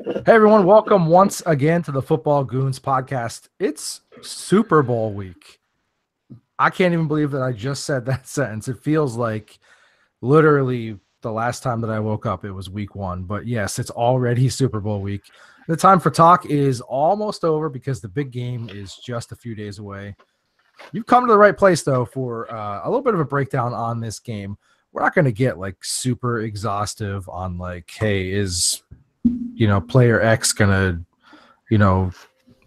Hey everyone, welcome once again to the Football Goons podcast. It's Super Bowl week. I can't even believe that I just said that sentence. It feels like literally the last time that I woke up, it was week one. But yes, it's already Super Bowl week. The time for talk is almost over because the big game is just a few days away. You've come to the right place, though, for a little bit of a breakdown on this game. We're not going to get like super exhaustive on like, hey, is player X gonna,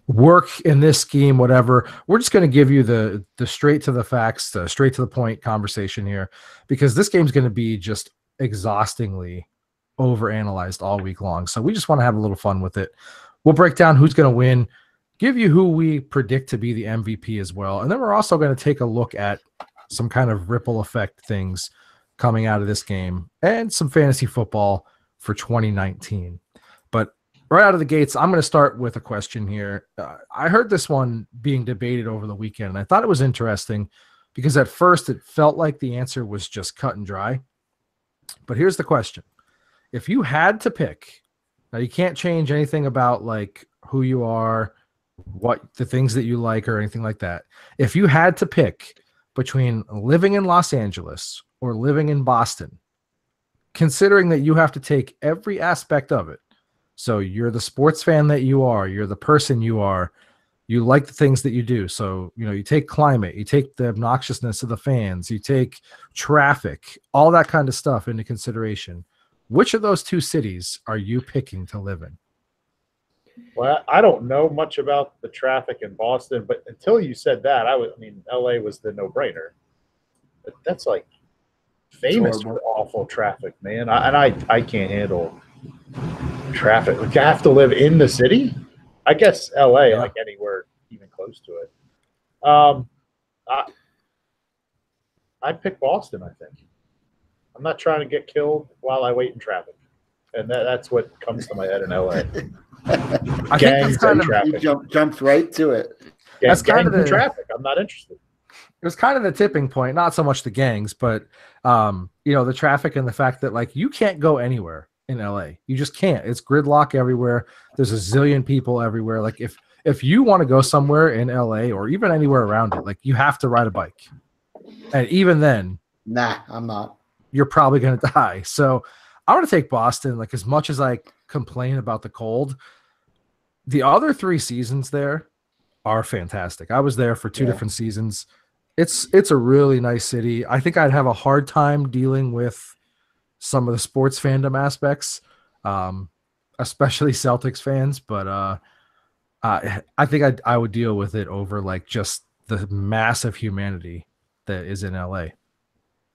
work in this scheme, whatever. We're just gonna give you the straight to the facts, the straight to the point conversation here, because this game's gonna be just exhaustingly overanalyzed all week long. So we just want to have a little fun with it. We'll break down who's gonna win, give you who we predict to be the MVP as well, and then we're also going to take a look at some kind of ripple effect things coming out of this game and some fantasy football for 2019. But right out of the gates, I'm going to start with a question here. I heard this one being debated over the weekend, and I thought it was interesting because at first it felt like the answer was just cut and dry. But here's the question. If you had to pick, now you can't change anything about like who you are, what the things that you like or anything like that. If you had to pick between living in Los Angeles or living in Boston, considering that you have to take every aspect of it. So you're the sports fan that you are, you're the person you are, you like the things that you do. So, you take climate, you take the obnoxiousness of the fans, you take traffic, all that kind of stuff into consideration. Which of those two cities are you picking to live in? Well, I don't know much about the traffic in Boston, but until you said that, LA was the no-brainer. But that's like famous for awful traffic, man. I can't handle traffic. Like, I have to live in the city. I guess LA, like anywhere even close to it. I'd pick Boston. I think I'm not trying to get killed while I wait in traffic, and that's what comes to my head in LA. I think traffic. You jumped right to it. That's kind of the traffic. I'm not interested. It was kind of the tipping point, not so much the gangs, but the traffic and the fact that like you can't go anywhere in LA. You just can't. It's gridlock everywhere. There's a zillion people everywhere. Like if you want to go somewhere in LA or even anywhere around it, like you have to ride a bike. And even then, nah, I'm not. You're probably going to die. So I want to take Boston. Like as much as I complain about the cold, the other 3 seasons there are fantastic. I was there for 2 different seasons. It's a really nice city. I think I'd have a hard time dealing with some of the sports fandom aspects, especially Celtics fans. But I think I would deal with it over like just the massive humanity that is in LA.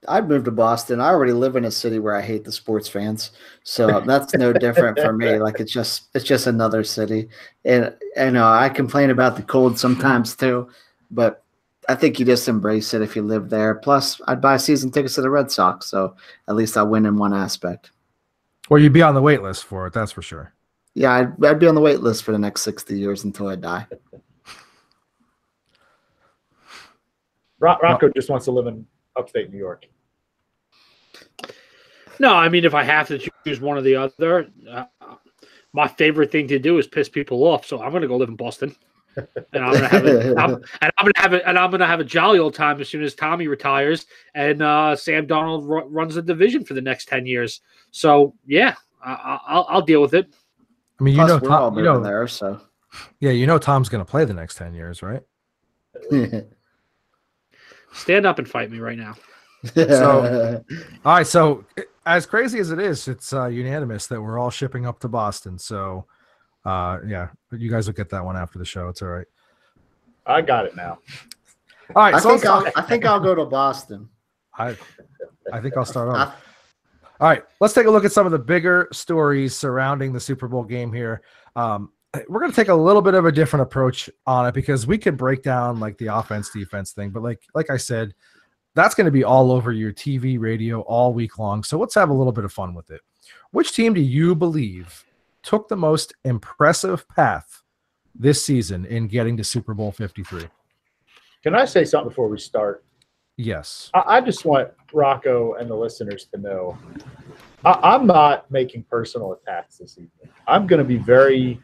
I'd move to Boston. I already live in a city where I hate the sports fans, so that's no different for me. Like it's just another city, and I complain about the cold sometimes too, but I think you just embrace it if you live there. Plus, I'd buy season tickets to the Red Sox, so at least I'll win in one aspect. Well, you'd be on the wait list for it, that's for sure. Yeah, I'd be on the wait list for the next 60 years until I die. Rocco just wants to live in upstate New York. No, I mean, if I have to choose one or the other, my favorite thing to do is piss people off. So I'm going to go live in Boston. And I'm gonna have a jolly old time as soon as Tommy retires and Sam Darnold runs the division for the next 10 years. So yeah, I'll deal with it. I mean, Plus, we're all moving there, so yeah, Tom's gonna play the next 10 years, right? Stand up and fight me right now. So, all right. So, as crazy as it is, it's unanimous that we're all shipping up to Boston. So. Yeah, you guys will get that one after the show. It's all right. I got it now. All right, I think I'll go to Boston. I think I'll start off. All right, let's take a look at some of the bigger stories surrounding the Super Bowl game here. We're going to take a little bit of a different approach on it because we can break down like the offense defense thing, but like I said, that's going to be all over your TV, radio all week long. So let's have a little bit of fun with it. Which team do you believe took the most impressive path this season in getting to Super Bowl 53? Can I say something before we start? Yes. I just want Rocco and the listeners to know I'm not making personal attacks this evening. I'm going to be very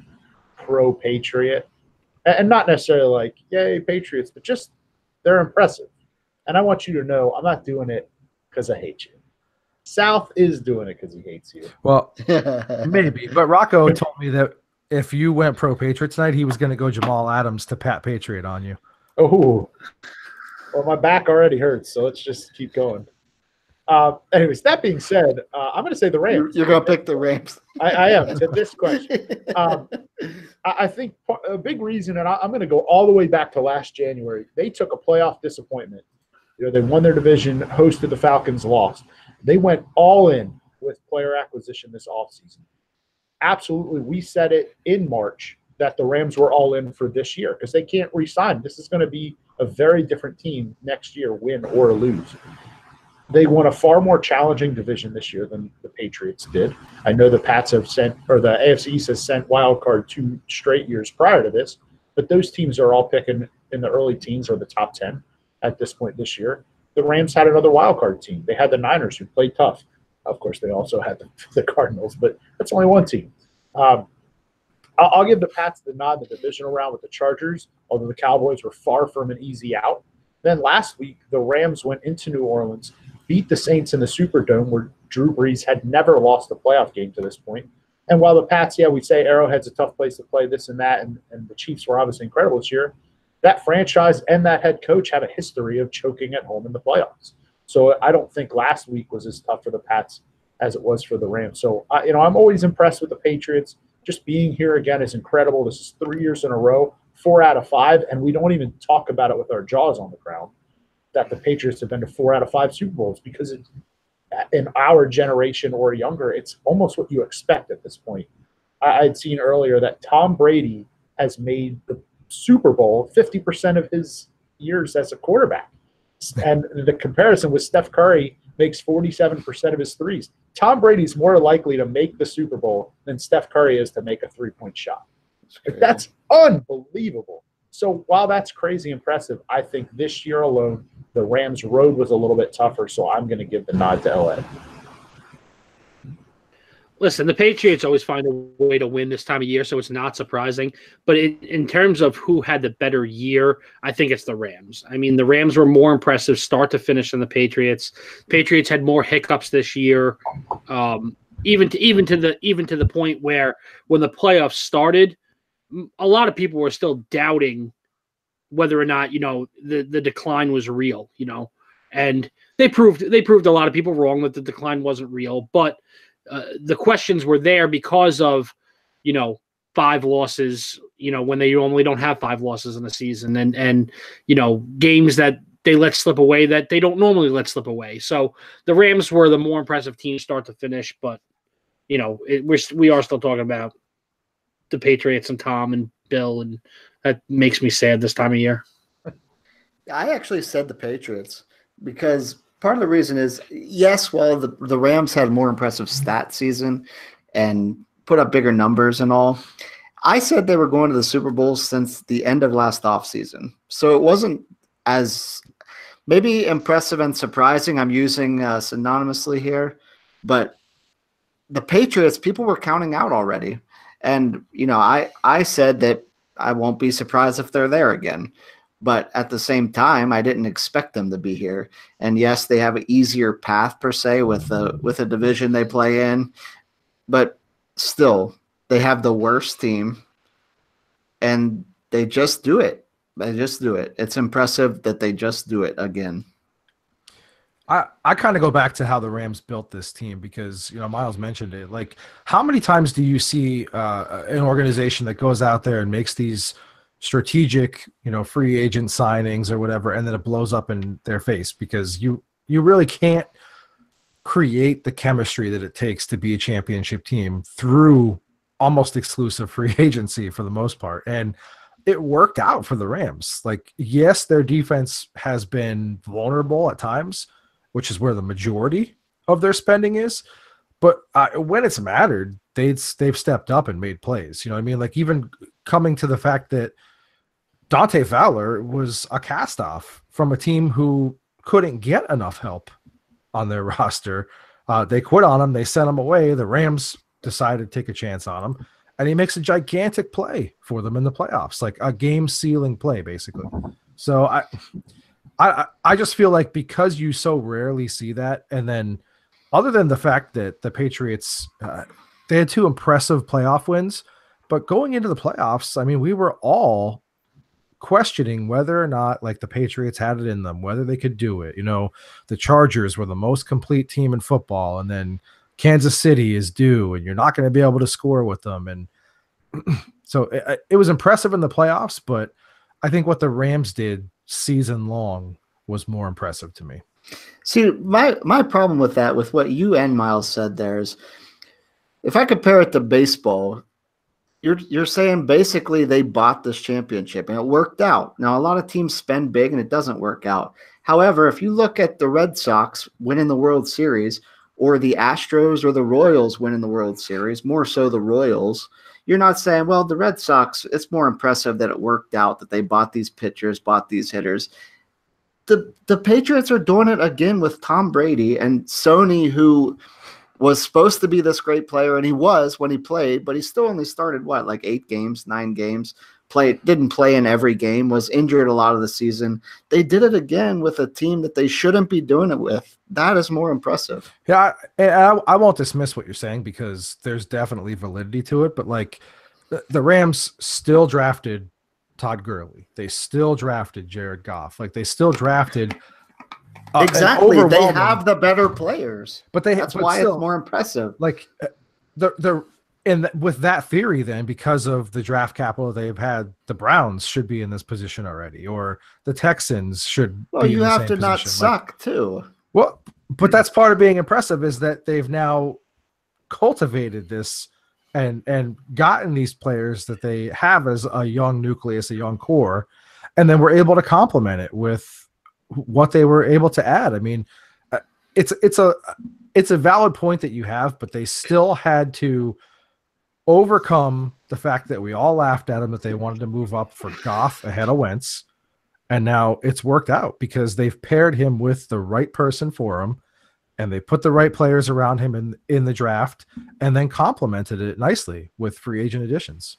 pro-Patriot, and not necessarily like, yay, Patriots, but just they're impressive. And I want you to know I'm not doing it because I hate you. South is doing it because he hates you. Well, maybe. But Rocco told me that if you went pro-Patriot tonight, he was going to go Jamal Adams to Pat Patriot on you. Oh, well, my back already hurts, so let's just keep going. Anyways, that being said, I'm going to say the Rams. You're going to pick the Rams. I am to this question. I think a big reason, and I'm going to go all the way back to last January. They took a playoff disappointment. They won their division, hosted the Falcons, lost. They went all in with player acquisition this offseason. Absolutely, we said it in March that the Rams were all in for this year because they can't re-sign. This is going to be a very different team next year, win or lose. They won a far more challenging division this year than the Patriots did. I know the Pats have sent, or the AFC East has sent wild card 2 straight years prior to this, but those teams are all picking in the early teens or the top 10 at this point this year. The Rams had another wild card team. They had the Niners who played tough. Of course, they also had the Cardinals, but that's only one team. I'll give the Pats the nod in the divisional round with the Chargers, although the Cowboys were far from an easy out. Then last week, the Rams went into New Orleans, beat the Saints in the Superdome, where Drew Brees had never lost a playoff game to this point. And while the Pats, we say Arrowhead's a tough place to play, this and that, and the Chiefs were obviously incredible this year, that franchise and that head coach have a history of choking at home in the playoffs. So I don't think last week was as tough for the Pats as it was for the Rams. So, I'm always impressed with the Patriots. Just being here again is incredible. This is 3 years in a row, 4 out of 5, and we don't even talk about it with our jaws on the ground that the Patriots have been to 4 out of 5 Super Bowls because in our generation or younger, it's almost what you expect at this point. I'd seen earlier that Tom Brady has made the Super Bowl 50% of his years as a quarterback. And the comparison with Steph Curry makes 47% of his threes. Tom Brady's more likely to make the Super Bowl than Steph Curry is to make a three-point shot. That's unbelievable. So while that's crazy impressive, I think this year alone, the Rams' road was a little bit tougher, so I'm going to give the nod to LA. Listen, the Patriots always find a way to win this time of year, so it's not surprising. But in terms of who had the better year, I think it's the Rams. I mean, the Rams were more impressive start to finish than the Patriots. Patriots had more hiccups this year, even to the point where when the playoffs started, a lot of people were still doubting whether or not the decline was real. And they proved a lot of people wrong that the decline wasn't real, but the questions were there because of, 5 losses, when they normally don't have 5 losses in a season and games that they let slip away that they don't normally let slip away. So the Rams were the more impressive team start to finish, but, we are still talking about the Patriots and Tom and Bill, and that makes me sad this time of year. I actually said the Patriots because part of the reason is, yes, while the Rams had a more impressive stat season and put up bigger numbers and all, I said they were going to the Super Bowl since the end of last offseason. So it wasn't as maybe impressive and surprising. I'm using synonymously here, but the Patriots, people were counting out already. And, I said that I won't be surprised if they're there again. But at the same time, I didn't expect them to be here. And yes, they have an easier path per se with a division they play in, but still, they have the worst team, and they just do it. They just do it. It's impressive that they just do it again. I kind of go back to how the Rams built this team because, Miles mentioned it. Like, how many times do you see an organization that goes out there and makes these strategic, free agent signings or whatever, and then it blows up in their face because you really can't create the chemistry that it takes to be a championship team through almost exclusive free agency for the most part. And it worked out for the Rams. Like, yes, their defense has been vulnerable at times, which is where the majority of their spending is. But when it's mattered, they've stepped up and made plays. You know what I mean? Like, even coming to the fact that Dante Fowler was a cast-off from a team who couldn't get enough help on their roster They quit on him. They sent him away. The Rams decided to take a chance on him, and he makes a gigantic play for them in the playoffs, like a game-sealing play, basically. So I just feel like because you so rarely see that, and then other than the fact that the Patriots, they had 2 impressive playoff wins, but going into the playoffs, I mean, we were all questioning whether or not like the Patriots had it in them, whether they could do it. You know, the Chargers were the most complete team in football, and then Kansas City is due, and you're not going to be able to score with them. And so it was impressive in the playoffs, but I think what the Rams did season long was more impressive to me. See, my problem with that, with what you and Miles said there, is if I compare it to baseball, you're saying basically they bought this championship and it worked out. Now, a lot of teams spend big and it doesn't work out. However, if you look at the Red Sox winning the World Series, or the Astros or the Royals winning the World Series, more so the Royals, you're not saying, well, the Red Sox, it's more impressive that it worked out, that they bought these pitchers, bought these hitters. The Patriots are doing it again with Tom Brady and Sony, who was supposed to be this great player, and he was when he played, but he still only started, like 8 games, 9 games, didn't play in every game, was injured a lot of the season. They did it again with a team that they shouldn't be doing it with. That is more impressive. Yeah, I won't dismiss what you're saying because there's definitely validity to it, but like the Rams still drafted Todd Gurley. They still drafted Jared Goff. Like they still drafted exactly. They have the better players, but that's why it's more impressive. Like with that theory, then because of the draft capital they've had, the Browns should be in this position already, or the Texans should. Well, you have to not suck too. Well, but that's part of being impressive is that they've now cultivated this and gotten these players that they have as a young nucleus, a young core, and then we're able to complement it with what they were able to add. I mean, it's a valid point that you have, but they still had to overcome the fact that we all laughed at them that they wanted to move up for Goff ahead of Wentz, and now it's worked out because they've paired him with the right person for him, and they put the right players around him in the draft, and then complemented it nicely with free agent additions.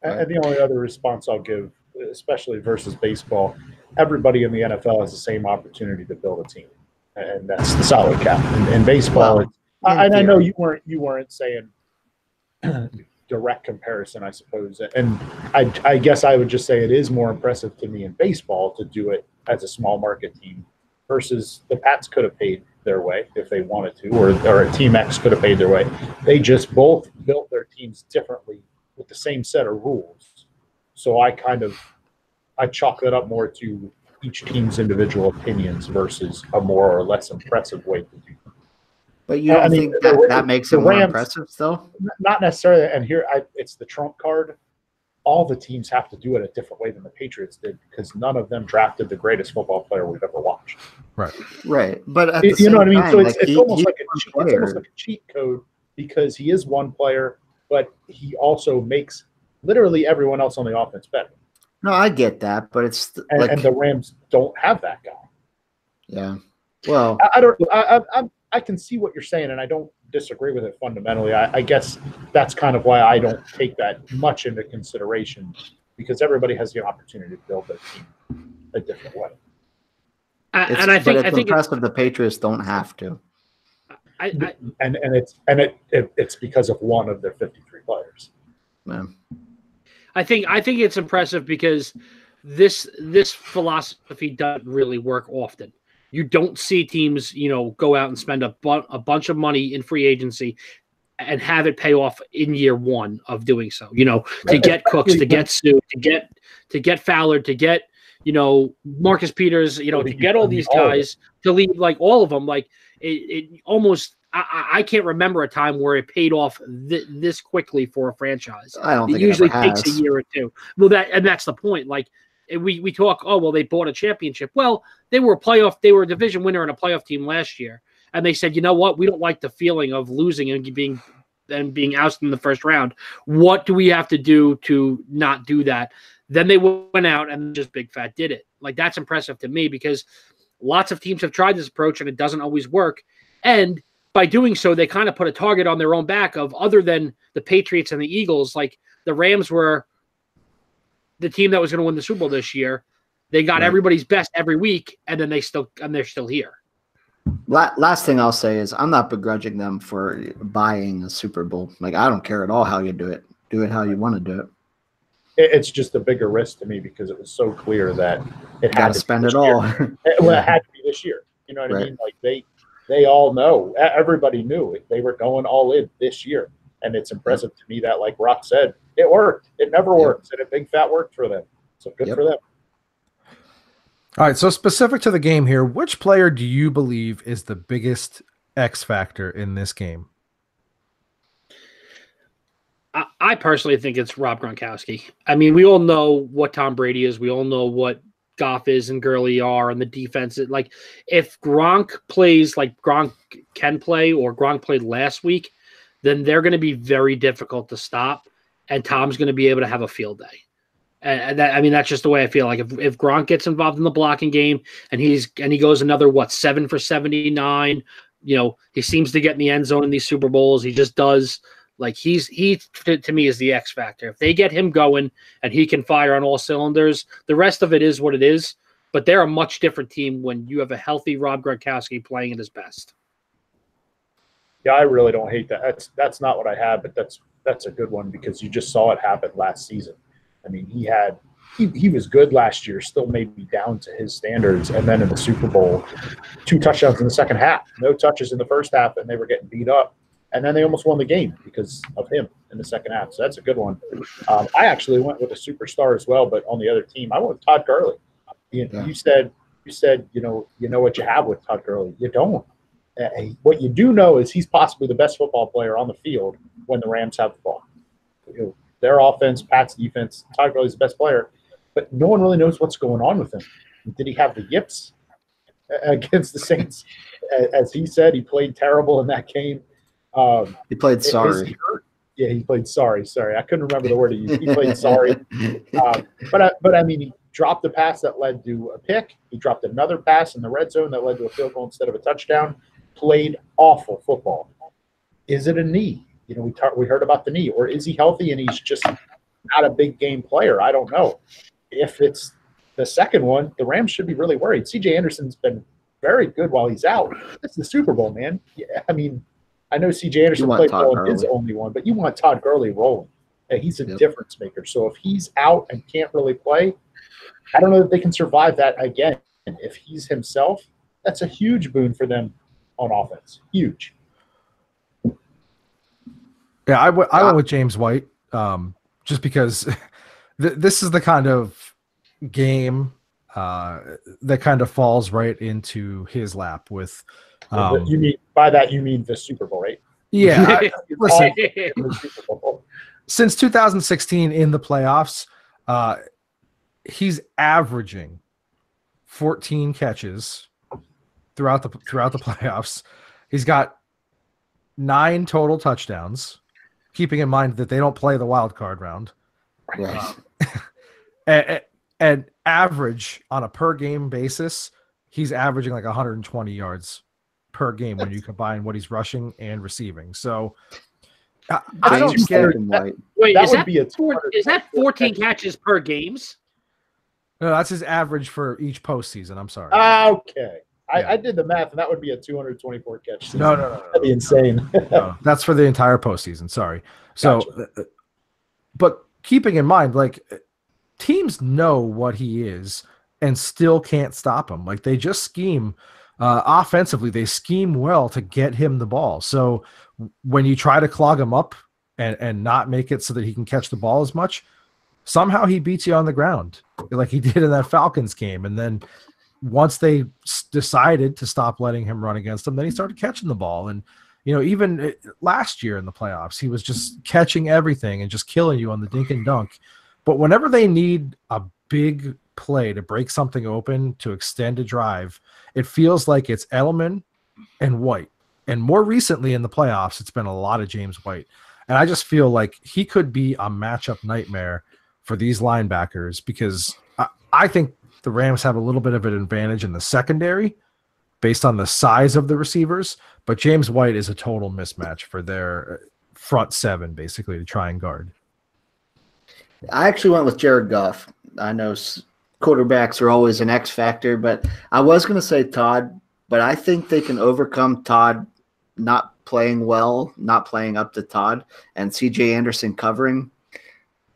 And the only other response I'll give, especially versus baseball, everybody in the NFL has the same opportunity to build a team, and that's the salary cap. In baseball, I know you weren't saying direct comparison, I suppose, and I guess I would just say it is more impressive to me in baseball to do it as a small market team versus the Pats could have paid their way if they wanted to, or a Team X could have paid their way. They just both built their teams differently with the same set of rules. So I chalk that up more to each team's individual opinions versus a more or less impressive way to do it. But you don't think that makes it more impressive still? Not necessarily. And here, it's the trump card. All the teams have to do it a different way than the Patriots did because none of them drafted the greatest football player we've ever watched. Right. But you know what I mean? So it's almost like a cheat code because he is one player, but he also makes literally everyone else on the offense better. No, I get that, but it's and the Rams don't have that guy. Yeah. Well, I can see what you're saying, and I don't disagree with it fundamentally. I guess that's kind of why I don't take that much into consideration because everybody has the opportunity to build their team a different way. I think impressive the Patriots don't have to. It's because of one of their 53 players. Man. I think it's impressive because this philosophy doesn't really work often. You don't see teams, go out and spend a bunch of money in free agency and have it pay off in year one of doing so. To get Cooks, to get Sue, to get Fowler, to get Marcus Peters, to get all these guys, to leave like all of them. Like it almost. I can't remember a time where it paid off this quickly for a franchise. I don't think it usually ever takes a year or two. Well, that's the point. Like we talk, they bought a championship. Well, they were a division winner and a playoff team last year, and they said, you know what, we don't like the feeling of losing and being ousted in the first round. What do we have to do to not do that? Then they went out and just big fat did it. Like that's impressive to me because lots of teams have tried this approach and it doesn't always work. And by doing so, they kind of put a target on their own back of other than the Patriots and the Eagles. Like the Rams were the team that was going to win the Super Bowl this year. They got everybody's best every week, and then they're still here. Last thing I'll say is I'm not begrudging them for buying a Super Bowl. Like, I don't care at all how you do it. Do it how you want to do it. It's just a bigger risk to me because it was so clear that it had to spend it all. Well, it had to be this year. You know what I mean? Like they all know. Everybody knew it. They were going all in this year, and it's impressive to me that, like Rock said, it worked. It never works, and a big fat worked for them. So good for them. All right, so specific to the game here, which player do you believe is the biggest X factor in this game? I personally think it's Rob Gronkowski. I mean, we all know what Tom Brady is. We all know what Goff is and Gurley are and the defense. Like, if Gronk plays like Gronk can play or Gronk played last week, then they're going to be very difficult to stop, and Tom's going to be able to have a field day. And that, I mean, that's just the way I feel. Like if Gronk gets involved in the blocking game and he goes another 7 for 79, he seems to get in the end zone in these Super Bowls. He just does. Like he to me is the X factor. If they get him going and he can fire on all cylinders, the rest of it is what it is. But they're a much different team when you have a healthy Rob Gronkowski playing at his best. Yeah, I really don't hate that. That's not what I had, but that's a good one because you just saw it happen last season. I mean, he was good last year, still maybe down to his standards, and then in the Super Bowl, 2 touchdowns in the second half, no touches in the first half, and they were getting beat up. And then they almost won the game because of him in the second half. So that's a good one. I actually went with a superstar as well, but on the other team, I went with Todd Gurley. You said you know what you have with Todd Gurley. You don't. What you do know is he's possibly the best football player on the field when the Rams have the ball. Their offense, Pat's defense, Todd Gurley's the best player, but no one really knows what's going on with him. Did he have the yips against the Saints? As he said, he played terrible in that game. He played sorry. Yeah, he played sorry. I couldn't remember the word he used. He played sorry. But I mean, he dropped a pass that led to a pick. He dropped another pass in the red zone that led to a field goal instead of a touchdown. Played awful football. Is it a knee? We heard about the knee. Or is he healthy and he's just not a big game player? I don't know. If it's the second one, the Rams should be really worried. C.J. Anderson's been very good while he's out. It's the Super Bowl, man. Yeah, I mean, I know C.J. Anderson played well in his only one, but you want Todd Gurley rolling. He's a difference maker. So if he's out and can't really play, I don't know that they can survive that again. And if he's himself, that's a huge boon for them on offense. Huge. Yeah, I went with James White just because this is the kind of game that kind of falls right into his lap with – you mean by that you mean the Super Bowl, right? Yeah. Listen, since 2016 in the playoffs, he's averaging 14 catches throughout the playoffs. He's got 9 total touchdowns, keeping in mind that they don't play the wild card round. Right. And average on a per game basis, he's averaging like 120 yards per game when you combine what he's rushing and receiving. So I don't get it. Wait, is that 14 catches per games? No, that's his average for each postseason. I'm sorry. Okay. I did the math, and that would be a 224 catch season. No. That'd be insane. No, that's for the entire postseason. Sorry. So, gotcha. But keeping in mind, like, teams know what he is and still can't stop him. Like, they just scheme offensively. They scheme well to get him the ball. So when you try to clog him up and not make it so that he can catch the ball as much, somehow he beats you on the ground like he did in that Falcons game. And then once they decided to stop letting him run against them, then he started catching the ball. And, even last year in the playoffs, he was just catching everything and just killing you on the dink and dunk. But whenever they need a big play to break something open, to extend a drive, it feels like it's Edelman and White. And more recently in the playoffs, it's been a lot of James White. And I just feel like he could be a matchup nightmare for these linebackers because I think the Rams have a little bit of an advantage in the secondary based on the size of the receivers, but James White is a total mismatch for their front seven, basically, to try and guard. I actually went with Jared Goff. I know quarterbacks are always an X factor, but I was going to say Todd, but I think they can overcome Todd not playing well, not playing up to Todd, and CJ Anderson covering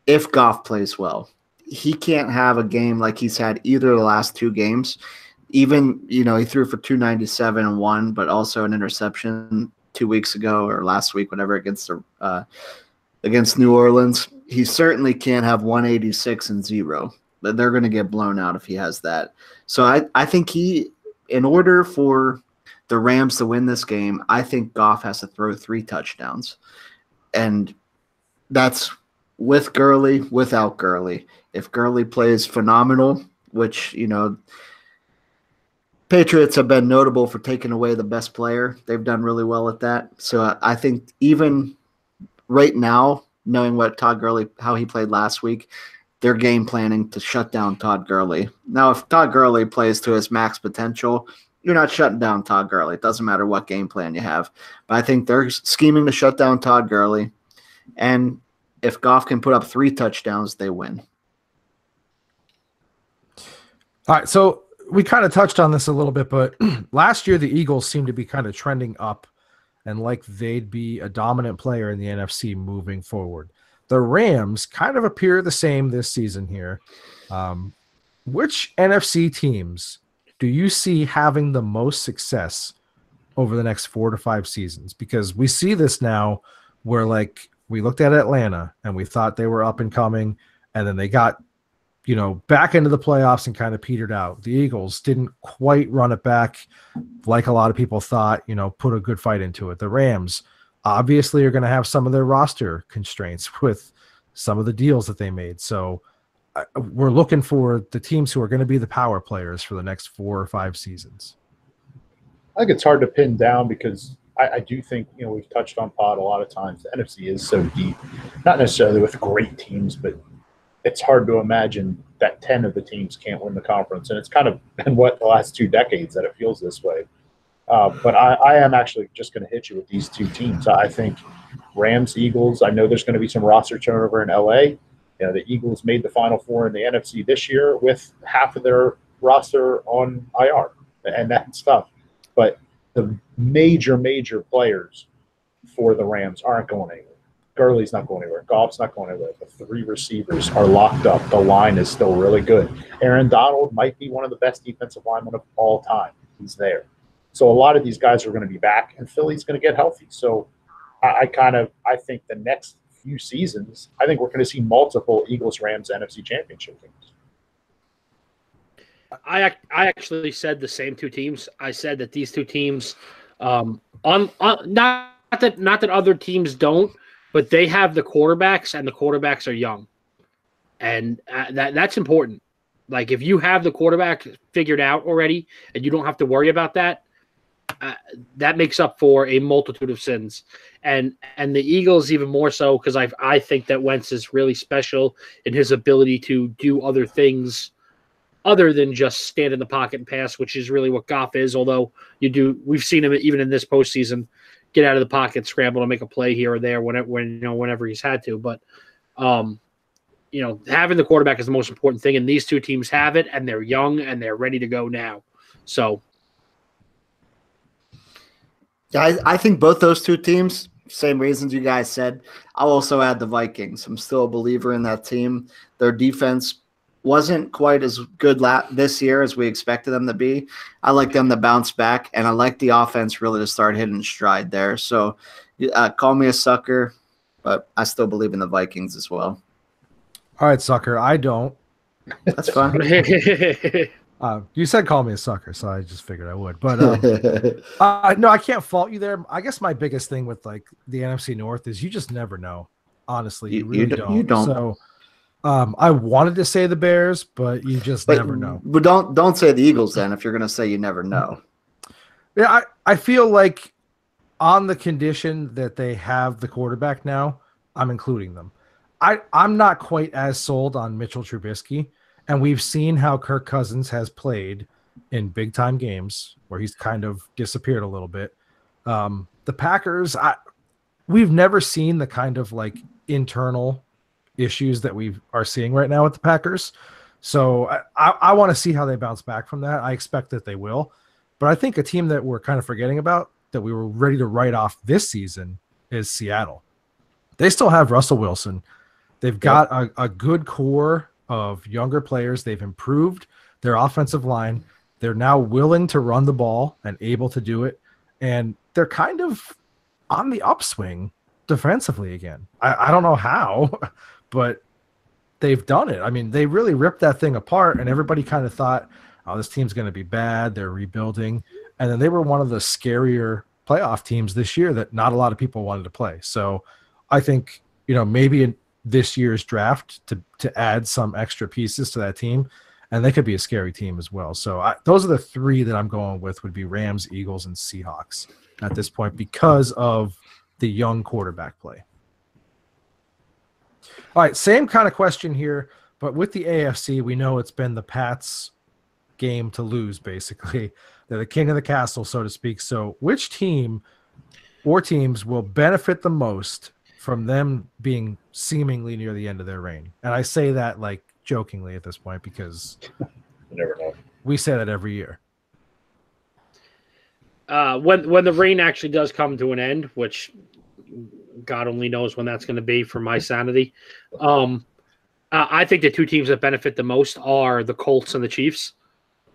if Goff plays well. He can't have a game like he's had either of the last 2 games. Even, he threw for 297 and 1, but also an interception 2 weeks ago or last week, whatever, against New Orleans. He certainly can't have 186 and 0. But they're going to get blown out if he has that. So I think in order for the Rams to win this game, I think Goff has to throw 3 touchdowns. And that's with Gurley, without Gurley. If Gurley plays phenomenal, which, Patriots have been notable for taking away the best player. They've done really well at that. So I think even right now, knowing what Todd Gurley, how he played last week, they're game planning to shut down Todd Gurley. Now, if Todd Gurley plays to his max potential, you're not shutting down Todd Gurley. It doesn't matter what game plan you have. But I think they're scheming to shut down Todd Gurley. And if Goff can put up 3 touchdowns, they win. All right, so we kind of touched on this a little bit, but last year the Eagles seemed to be kind of trending up and like they'd be a dominant player in the NFC moving forward. The Rams kind of appear the same this season here. Which NFC teams do you see having the most success over the next 4 to 5 seasons? Because we see this now where, like, we looked at Atlanta and we thought they were up and coming, and then they got, back into the playoffs and kind of petered out. The Eagles didn't quite run it back like a lot of people thought, put a good fight into it. The Rams obviously are going to have some of their roster constraints with some of the deals that they made. So we're looking for the teams who are going to be the power players for the next 4 or 5 seasons. I think it's hard to pin down because I do think, we've touched on Pod a lot of times. The NFC is so deep, not necessarily with great teams, but it's hard to imagine that 10 of the teams can't win the conference. And it's kind of been the last 2 decades that it feels this way. But I am actually just going to hit you with these 2 teams. I think Rams, Eagles, I know there's going to be some roster turnover in LA. The Eagles made the Final Four in the NFC this year with half of their roster on IR and that's tough. But the major players for the Rams aren't going anywhere. Gurley's not going anywhere. Goff's not going anywhere. The 3 receivers are locked up. The line is still really good. Aaron Donald might be one of the best defensive linemen of all time. He's there. So a lot of these guys are going to be back, and Philly's going to get healthy. So I think the next few seasons, I think we're going to see multiple Eagles-Rams NFC Championship games. I actually said the same 2 teams. I said that these 2 teams, not that other teams don't, but they have the quarterbacks, and the quarterbacks are young, and that's important. Like, if you have the quarterback figured out already, and you don't have to worry about that, that makes up for a multitude of sins. And the Eagles even more so, because I think that Wentz is really special in his ability to do other things other than just stand in the pocket and pass, which is really what Goff is. Although we've seen him even in this postseason get out of the pocket, scramble to make a play here or there whenever he's had to. But having the quarterback is the most important thing, and these 2 teams have it, and they're young and they're ready to go now. So. Yeah, I think both those 2 teams, same reasons you guys said. I'll also add the Vikings. I'm still a believer in that team. Their defense wasn't quite as good this year as we expected them to be. I like them to bounce back, and I like the offense really to start hitting stride there. So call me a sucker, but I still believe in the Vikings as well. All right, sucker. I don't. That's fine. You said call me a sucker, so I just figured I would. But no, I can't fault you there. I guess my biggest thing with like the NFC North is you just never know. Honestly, you really don't. You don't. So I wanted to say the Bears, but you just never know. But don't say the Eagles then if you're going to say you never know. Yeah, I feel like on the condition that they have the quarterback now, I'm including them. I'm not quite as sold on Mitchell Trubisky. And we've seen how Kirk Cousins has played in big time games where he's kind of disappeared a little bit. The Packers, we've never seen the kind of like internal issues that we are seeing right now with the Packers. So I want to see how they bounce back from that. I expect that they will. But I think a team that we're kind of forgetting about that we were ready to write off this season is Seattle. They still have Russell Wilson. They've got a good core of younger players. They've improved their offensive line. They're now willing to run the ball and able to do it. And they're kind of on the upswing defensively again. I don't know how, but they've done it. I mean, they really ripped that thing apart, and everybody kind of thought, oh, this team's going to be bad. They're rebuilding. And then they were one of the scarier playoff teams this year that not a lot of people wanted to play. So I think, maybe in this year's draft to add some extra pieces to that team, and they could be a scary team as well. So those are the three that I'm going with would be Rams, Eagles, and Seahawks at this point because of the young quarterback play. All right, same kind of question here, but with the AFC, we know it's been the Pats' game to lose, basically. They're the king of the castle, so to speak. So which team or teams will benefit the most from them being seemingly near the end of their reign? And I say that like jokingly at this point because you never know. We say that every year. When the reign actually does come to an end, which God only knows when that's going to be for my sanity, I think the two teams that benefit the most are the Colts and the Chiefs.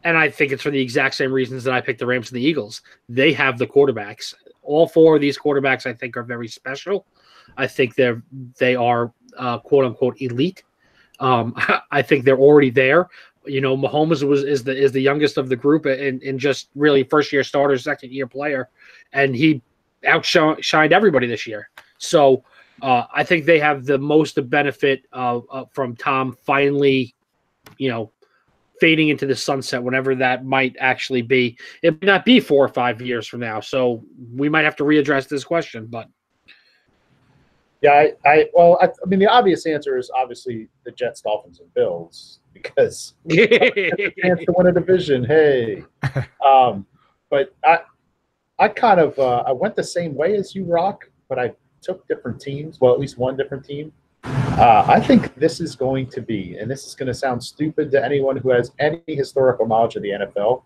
And I think it's for the exact same reasons that I picked the Rams and the Eagles. They have the quarterbacks. All four of these quarterbacks, I think, are very special. I think they are quote unquote elite. I think they're already there. Mahomes is the youngest of the group and just really first year starter, second year player, and he outshined everybody this year. So I think they have the most to benefit from Tom finally, fading into the sunset, whenever that might actually be. It might not be 4 or 5 years from now, so we might have to readdress this question. But yeah, I mean, the obvious answer is obviously the Jets, Dolphins, and Bills because a chance to win a division. Hey, but I kind of I went the same way as you, Rock, but I took different teams. Well, at least one different team. I think this is going to be, and this is going to sound stupid to anyone who has any historical knowledge of the NFL.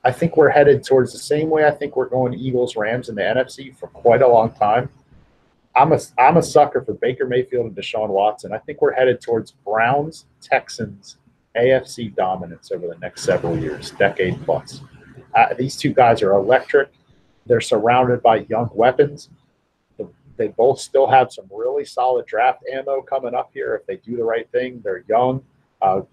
I think we're headed towards the same way I think we're going Eagles, Rams in the NFC for quite a long time. I'm a sucker for Baker Mayfield and Deshaun Watson. I think we're headed towards Browns, Texans, AFC dominance over the next several years, decade plus. These two guys are electric. They're surrounded by young weapons. They both still have some really solid draft ammo coming up here if they do the right thing. They're young.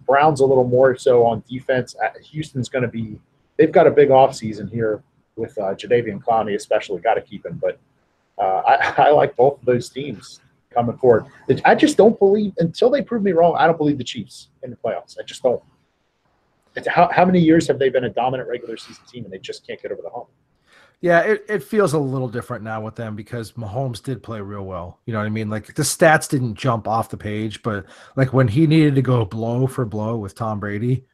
Browns a little more so on defense. Houston's going to be – they've got a big offseason here with Jadeveon Clowney especially. Got to keep him. But I like both of those teams coming forward. I just don't believe – until they prove me wrong, I don't believe the Chiefs in the playoffs. I just don't. How many years have they been a dominant regular season team and they just can't get over the hump? Yeah, it feels a little different now with them because Mahomes did play real well. You know what I mean? Like the stats didn't jump off the page, but like when he needed to go blow for blow with Tom Brady,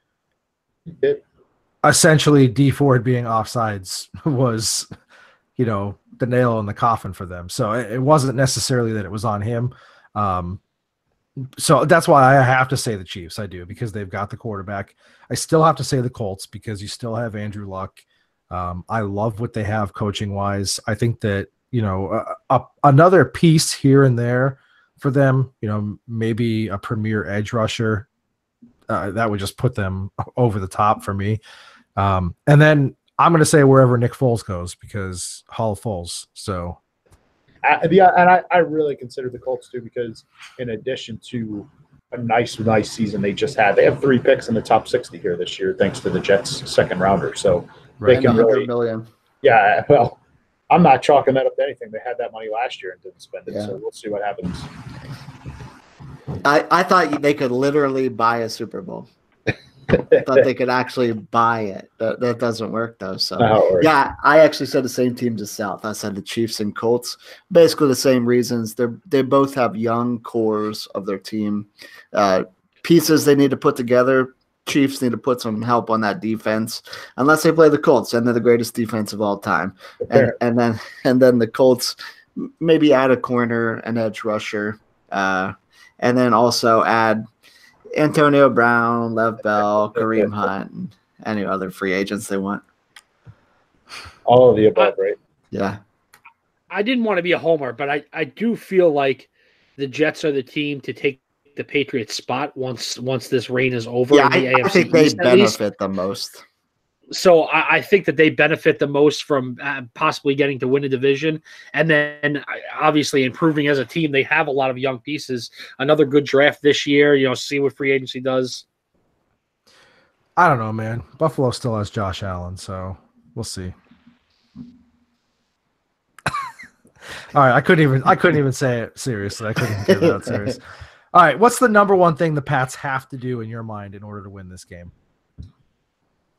essentially Dee Ford being offsides was, the nail in the coffin for them. So it wasn't necessarily that it was on him. So that's why I have to say the Chiefs. I do because they've got the quarterback. I still have to say the Colts because you still have Andrew Luck. I love what they have coaching wise. I think that, another piece here and there for them, maybe a premier edge rusher, that would just put them over the top for me. And then I'm going to say wherever Nick Foles goes because Hall of Foles. So. And I really consider the Colts too because in addition to a nice season they just had, they have 3 picks in the top 60 here this year thanks to the Jets' second rounder. So. Right. They can really, million. Yeah, well, I'm not chalking that up to anything. They had that money last year and didn't spend it, so we'll see what happens. I thought they could literally buy a Super Bowl. I thought they could actually buy it. That doesn't work, though. So, yeah, I actually said the same teams as South. I said the Chiefs and Colts. Basically the same reasons. They both have young cores of their team. Pieces they need to put together. Chiefs need to put some help on that defense, unless they play the Colts, and they're the greatest defense of all time. And then the Colts maybe add a corner, an edge rusher, and then also add Antonio Brown, Lev Bell, Kareem Hunt, and any other free agents they want. All of the above, right? Yeah. I didn't want to be a homer, but I do feel like the Jets are the team to take the Patriots spot once this reign is over. Yeah, in the AFC I think they East, benefit the most. So I think that they benefit the most from possibly getting to win a division, and then obviously improving as a team. They have a lot of young pieces. Another good draft this year. See what free agency does. I don't know, man. Buffalo still has Josh Allen, so we'll see. All right, I couldn't even say it seriously. I couldn't get that serious. All right, what's the number one thing the Pats have to do in your mind in order to win this game?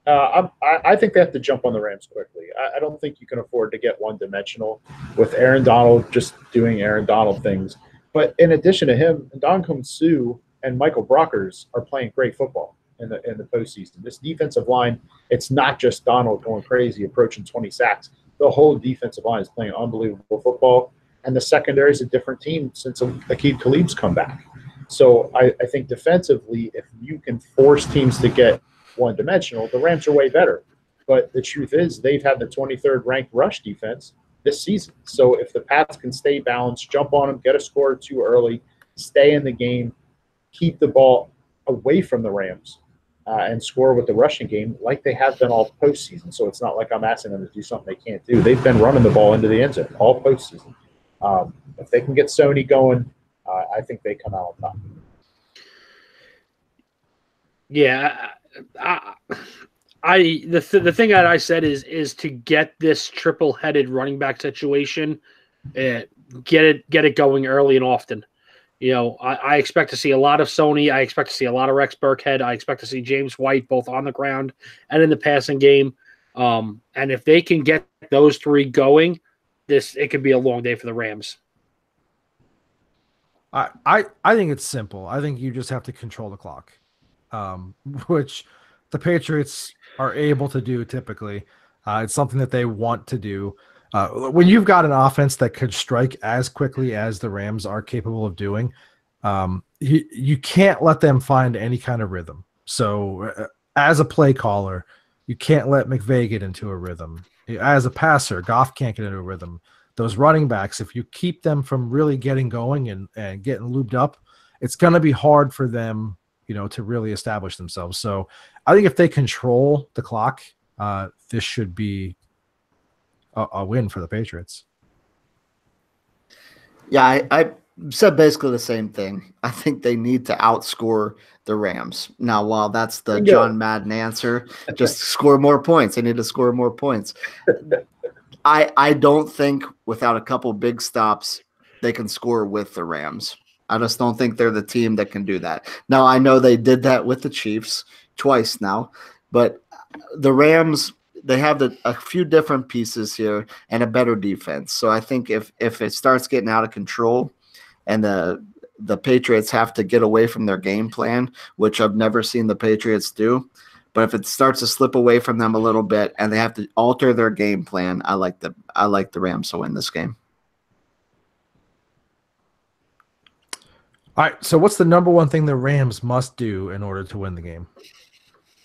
I think they have to jump on the Rams quickly. I don't think you can afford to get one-dimensional with Aaron Donald just doing Aaron Donald things. But in addition to him, Ndamukong Suh and Michael Brockers are playing great football in the postseason. This defensive line, it's not just Donald going crazy, approaching 20 sacks. The whole defensive line is playing unbelievable football, and the secondary is a different team since Aqib Talib's come back. So I think defensively, if you can force teams to get one-dimensional, the Rams are way better. But the truth is they've had the 23rd ranked rush defense this season. So if the Pats can stay balanced, jump on them, get a score too early, stay in the game, keep the ball away from the Rams, and score with the rushing game like they have been all postseason. So it's not like I'm asking them to do something they can't do. They've been running the ball into the end zone all postseason. If they can get Sony going, I think they come out on top. Yeah, the thing that I said is to get this triple-headed running back situation, get it going early and often. I expect to see a lot of Sony. I expect to see a lot of Rex Burkhead. I expect to see James White both on the ground and in the passing game. And if they can get those three going, it could be a long day for the Rams. I think it's simple. I think you just have to control the clock, which the Patriots are able to do typically. It's something that they want to do. When you've got an offense that could strike as quickly as the Rams are capable of doing, you can't let them find any kind of rhythm. So as a play caller, you can't let McVay get into a rhythm. As a passer, Goff can't get into a rhythm. Those running backs, if you keep them from really getting going and getting lubed up, it's going to be hard for them, to really establish themselves. So I think if they control the clock, this should be a win for the Patriots. Yeah, I said basically the same thing. I think they need to outscore the Rams. Now, while that's the John Madden answer, just score more points. They need to score more points. I don't think without a couple big stops they can score with the Rams. I just don't think they're the team that can do that. Now, I know they did that with the Chiefs twice now, but the Rams, they have a few different pieces here and a better defense. So I think if it starts getting out of control and the Patriots have to get away from their game plan, which I've never seen the Patriots do, but if it starts to slip away from them a little bit and they have to alter their game plan, I like the Rams to win this game. All right, so what's the number one thing the Rams must do in order to win the game?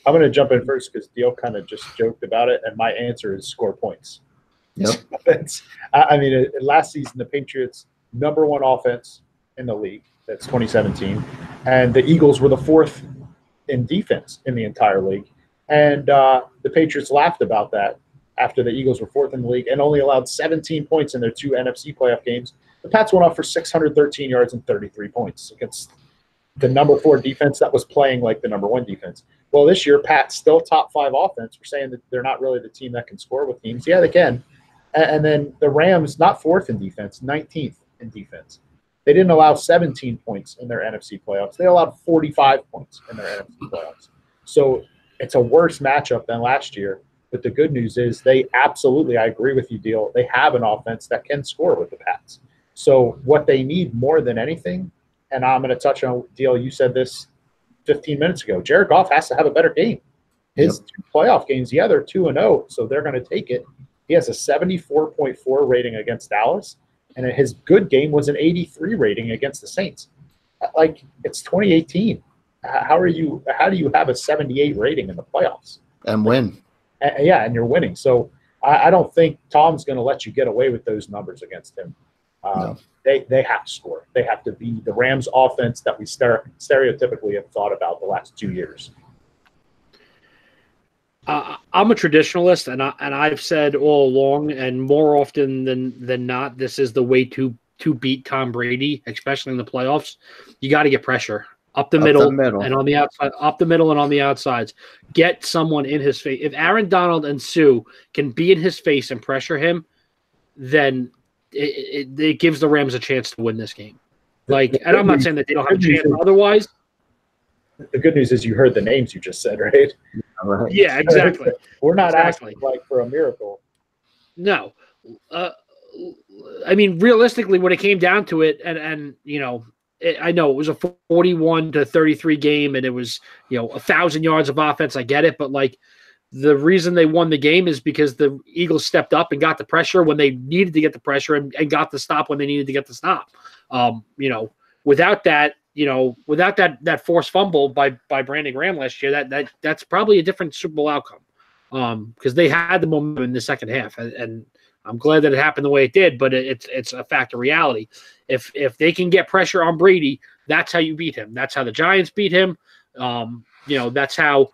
I'm going to jump in first because Deal kind of just joked about it, and my answer is score points. Yep. Last season, the Patriots' number one offense in the league, that's 2017, and the Eagles were the fourth in defense in the entire league. And the Patriots laughed about that after the Eagles were fourth in the league and only allowed 17 points in their two NFC playoff games. The Pats went off for 613 yards and 33 points against the number 4 defense that was playing like the number 1 defense. Well, this year, Pat's still top 5 offense. We're saying that they're not really the team that can score with teams. Yeah, they can. And then the Rams, not 4th in defense, 19th in defense. They didn't allow 17 points in their NFC playoffs. They allowed 45 points in their NFC playoffs. So it's a worse matchup than last year. But the good news is they absolutely, I agree with you, Deal, they have an offense that can score with the Pats. So what they need more than anything, and I'm going to touch on, Deal, you said this 15 minutes ago. Jared Goff has to have a better game. His two playoff games, yeah, they're 2-0, so they're going to take it. He has a 74.4 rating against Dallas, and his good game was an 83 rating against the Saints. Like, it's 2018. How do you have a 78 rating in the playoffs and win? Yeah, and you're winning. So I don't think Tom's going to let you get away with those numbers against him. No. They have to score. They have to be the Rams offense that we stereotypically have thought about the last 2 years. I'm a traditionalist, and I've said all along, and more often than not, this is the way to beat Tom Brady, especially in the playoffs. You got to get pressure up the middle and on the outside, up the middle and on the outsides. Get someone in his face. If Aaron Donald and Sue can be in his face and pressure him, then it gives the Rams a chance to win this game. Like, and I'm not saying that they don't have a chance otherwise. The good news is you heard the names you just said, right? Yeah, exactly. We're not asking like for a miracle. No. I mean, realistically, when it came down to it, and you know, I know it was a 41-33 game, and it was, you know, 1,000 yards of offense. I get it, but like, the reason they won the game is because the Eagles stepped up and got the pressure when they needed to get the pressure, and got the stop when they needed to get the stop. You know, without that, without that forced fumble by Brandon Graham last year, that's probably a different Super Bowl outcome, because they had the momentum in the second half, and I'm glad that it happened the way it did. But it's a fact of reality. If they can get pressure on Brady, that's how you beat him. That's how the Giants beat him. That's how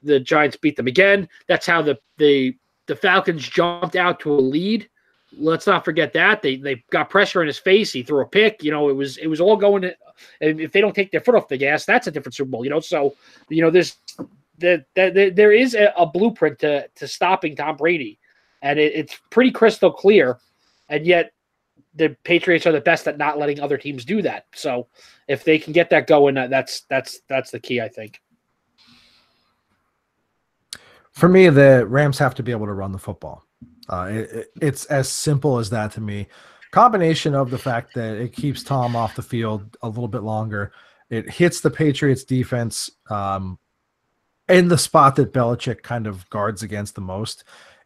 the Giants beat them again. That's how the Falcons jumped out to a lead. Let's not forget that they got pressure in his face. He threw a pick. It was all going. And if they don't take their foot off the gas, that's a different Super Bowl. So there is a blueprint to stopping Tom Brady, and it's pretty crystal clear. And yet the Patriots are the best at not letting other teams do that. So if they can get that going, that's the key, I think. For me, the Rams have to be able to run the football. It's as simple as that to me. Combination of the fact that it keeps Tom off the field a little bit longer. It hits the Patriots defense in the spot that Belichick kind of guards against the most.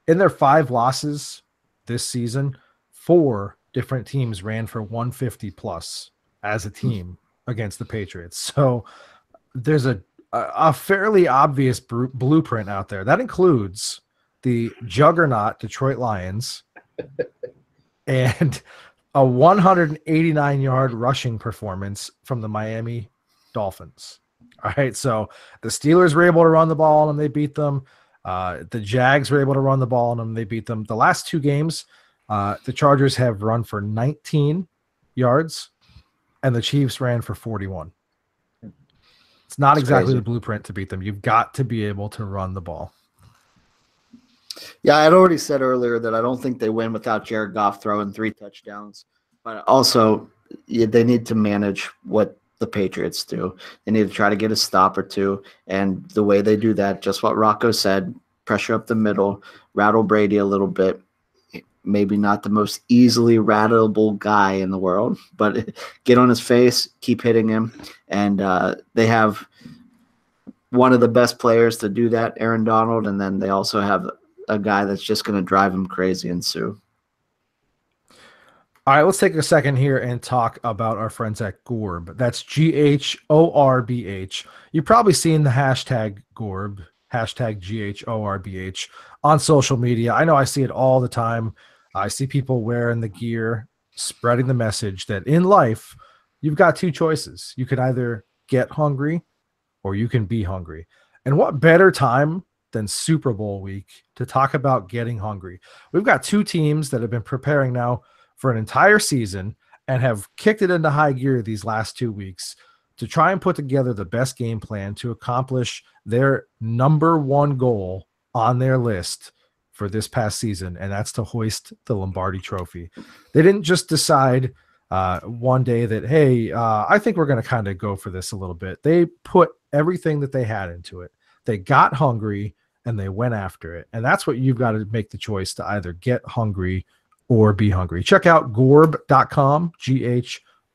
In their 5 losses this season, 4 different teams ran for 150 plus as a team against the Patriots. So there's a fairly obvious blueprint out there. That includes the juggernaut Detroit Lions and a 189-yard rushing performance from the Miami Dolphins. All right, so the Steelers were able to run the ball and they beat them. The Jags were able to run the ball on them. They beat them. The last 2 games, the Chargers have run for 19 yards, and the Chiefs ran for 41. It's not exactly the blueprint to beat them. You've got to be able to run the ball. Yeah, I had already said earlier that I don't think they win without Jared Goff throwing 3 touchdowns. But also, they need to manage what the Patriots do. They need to try to get a stop or 2. And the way they do that, just what Rocco said, pressure up the middle, rattle Brady a little bit. Maybe not the most easily rattleable guy in the world, but get on his face, keep hitting him. And they have one of the best players to do that, Aaron Donald, and then they also have a guy that's just going to drive him crazy in Sue. All right, let's take a second here and talk about our friends at Gorb. That's GHORBH. You've probably seen the hashtag Gorb, hashtag GHORBH on social media. I know I see it all the time. I see people wearing the gear, spreading the message that in life, you've got 2 choices. You can either get hungry or you can be hungry. And what better time than Super Bowl week to talk about getting hungry? We've got 2 teams that have been preparing now for an entire season and have kicked it into high gear these last 2 weeks to try and put together the best game plan to accomplish their number 1 goal on their list for this past season, and that's to hoist the Lombardi Trophy. They didn't just decide one day that, hey, I think we're going to kind of go for this a little bit. They put everything that they had into it. They got hungry and they went after it. And that's what you've got to make the choice to either get hungry or be hungry. Check out gorb.com,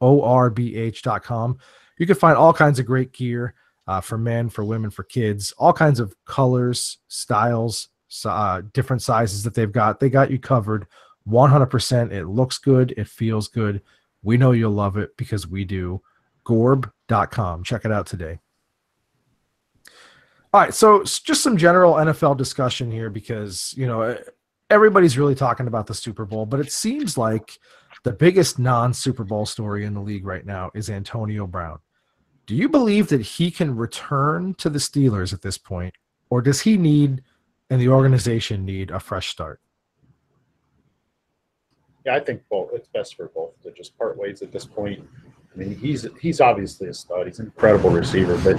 GHORBH.com. You can find all kinds of great gear. for men, for women, for kids, all kinds of colors, styles, different sizes that they've got. They got you covered 100%. It looks good. It feels good. We know you'll love it because we do. Gorb.com. Check it out today. All right, so just some general NFL discussion here because, everybody's really talking about the Super Bowl, but it seems like the biggest non-Super Bowl story in the league right now is Antonio Brown. Do you believe that he can return to the Steelers at this point, or does he need and the organization need a fresh start? Yeah, I think both. It's best for both to just part ways at this point. I mean, he's obviously a stud. He's an incredible receiver, but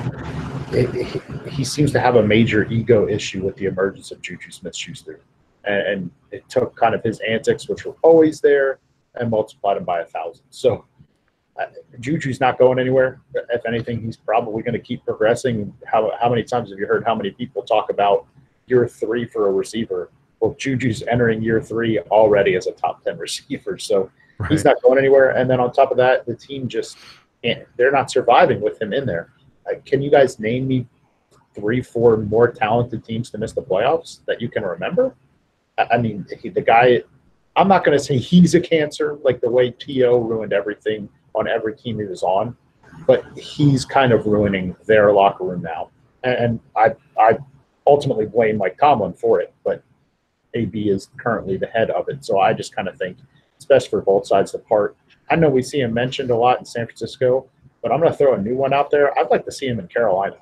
he seems to have a major ego issue with the emergence of Juju Smith-Schuster. And it took kind of his antics, which were always there, and multiplied them by 1,000. So Juju's not going anywhere. If anything, he's probably going to keep progressing. How many times have you heard how many people talk about year 3 for a receiver? Well, Juju's entering year 3 already as a top 10 receiver. So he's not going anywhere. And then on top of that, the team just they're not surviving with him in there. Can you guys name me 3-4 more talented teams to miss the playoffs that you can remember? I mean, the guy, I'm not going to say he's a cancer like the way T.O. ruined everything on every team he was on, but he's kind of ruining their locker room now. And I ultimately blame Mike Tomlin for it, but AB is currently the head of it. So I just kind of think it's best for both sides to part. I know we see him mentioned a lot in San Francisco, but I'm going to throw a new one out there. I'd like to see him in Carolina.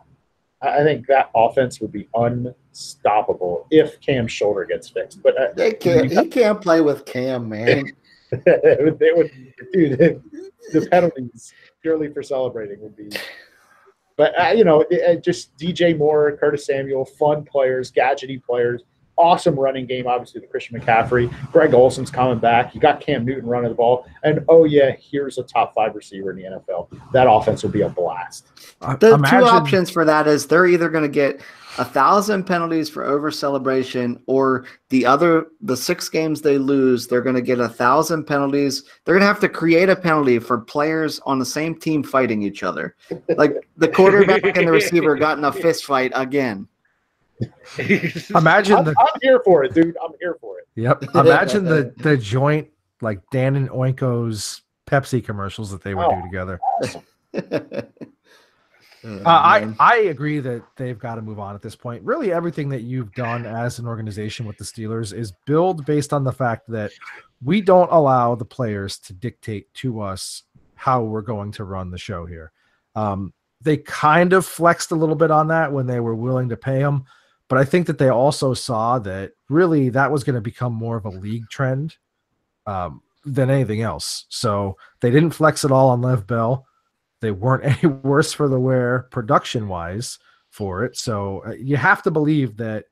I think that offense would be unstoppable if Cam's shoulder gets fixed. But he can't play with Cam, man. they would, dude. The penalties purely for celebrating would be. But just DJ Moore, Curtis Samuel, fun players, gadgety players. Awesome running game, obviously, with Christian McCaffrey. Greg Olson's coming back. You got Cam Newton running the ball. And, here's a top 5 receiver in the NFL. That offense would be a blast. The two options for that is they're either going to get 1,000 penalties for over-celebration, or the 6 games they lose, they're going to get 1,000 penalties. They're going to have to create a penalty for players on the same team fighting each other. Like the quarterback and the receiver got in a fist fight again. Imagine I'm here for it, dude. I'm here for it. Yep. Imagine the joint like Dan and Oinko's Pepsi commercials that they would do together. I agree that they've got to move on at this point. Really, everything that you've done as an organization with the Steelers is build based on the fact that we don't allow the players to dictate to us how we're going to run the show here. They kind of flexed a little bit on that when they were willing to pay them. But I think that they also saw that really that was going to become more of a league trend than anything else. So they didn't flex at all on Lev Bell. They weren't any worse for the wear production-wise for it. So you have to believe that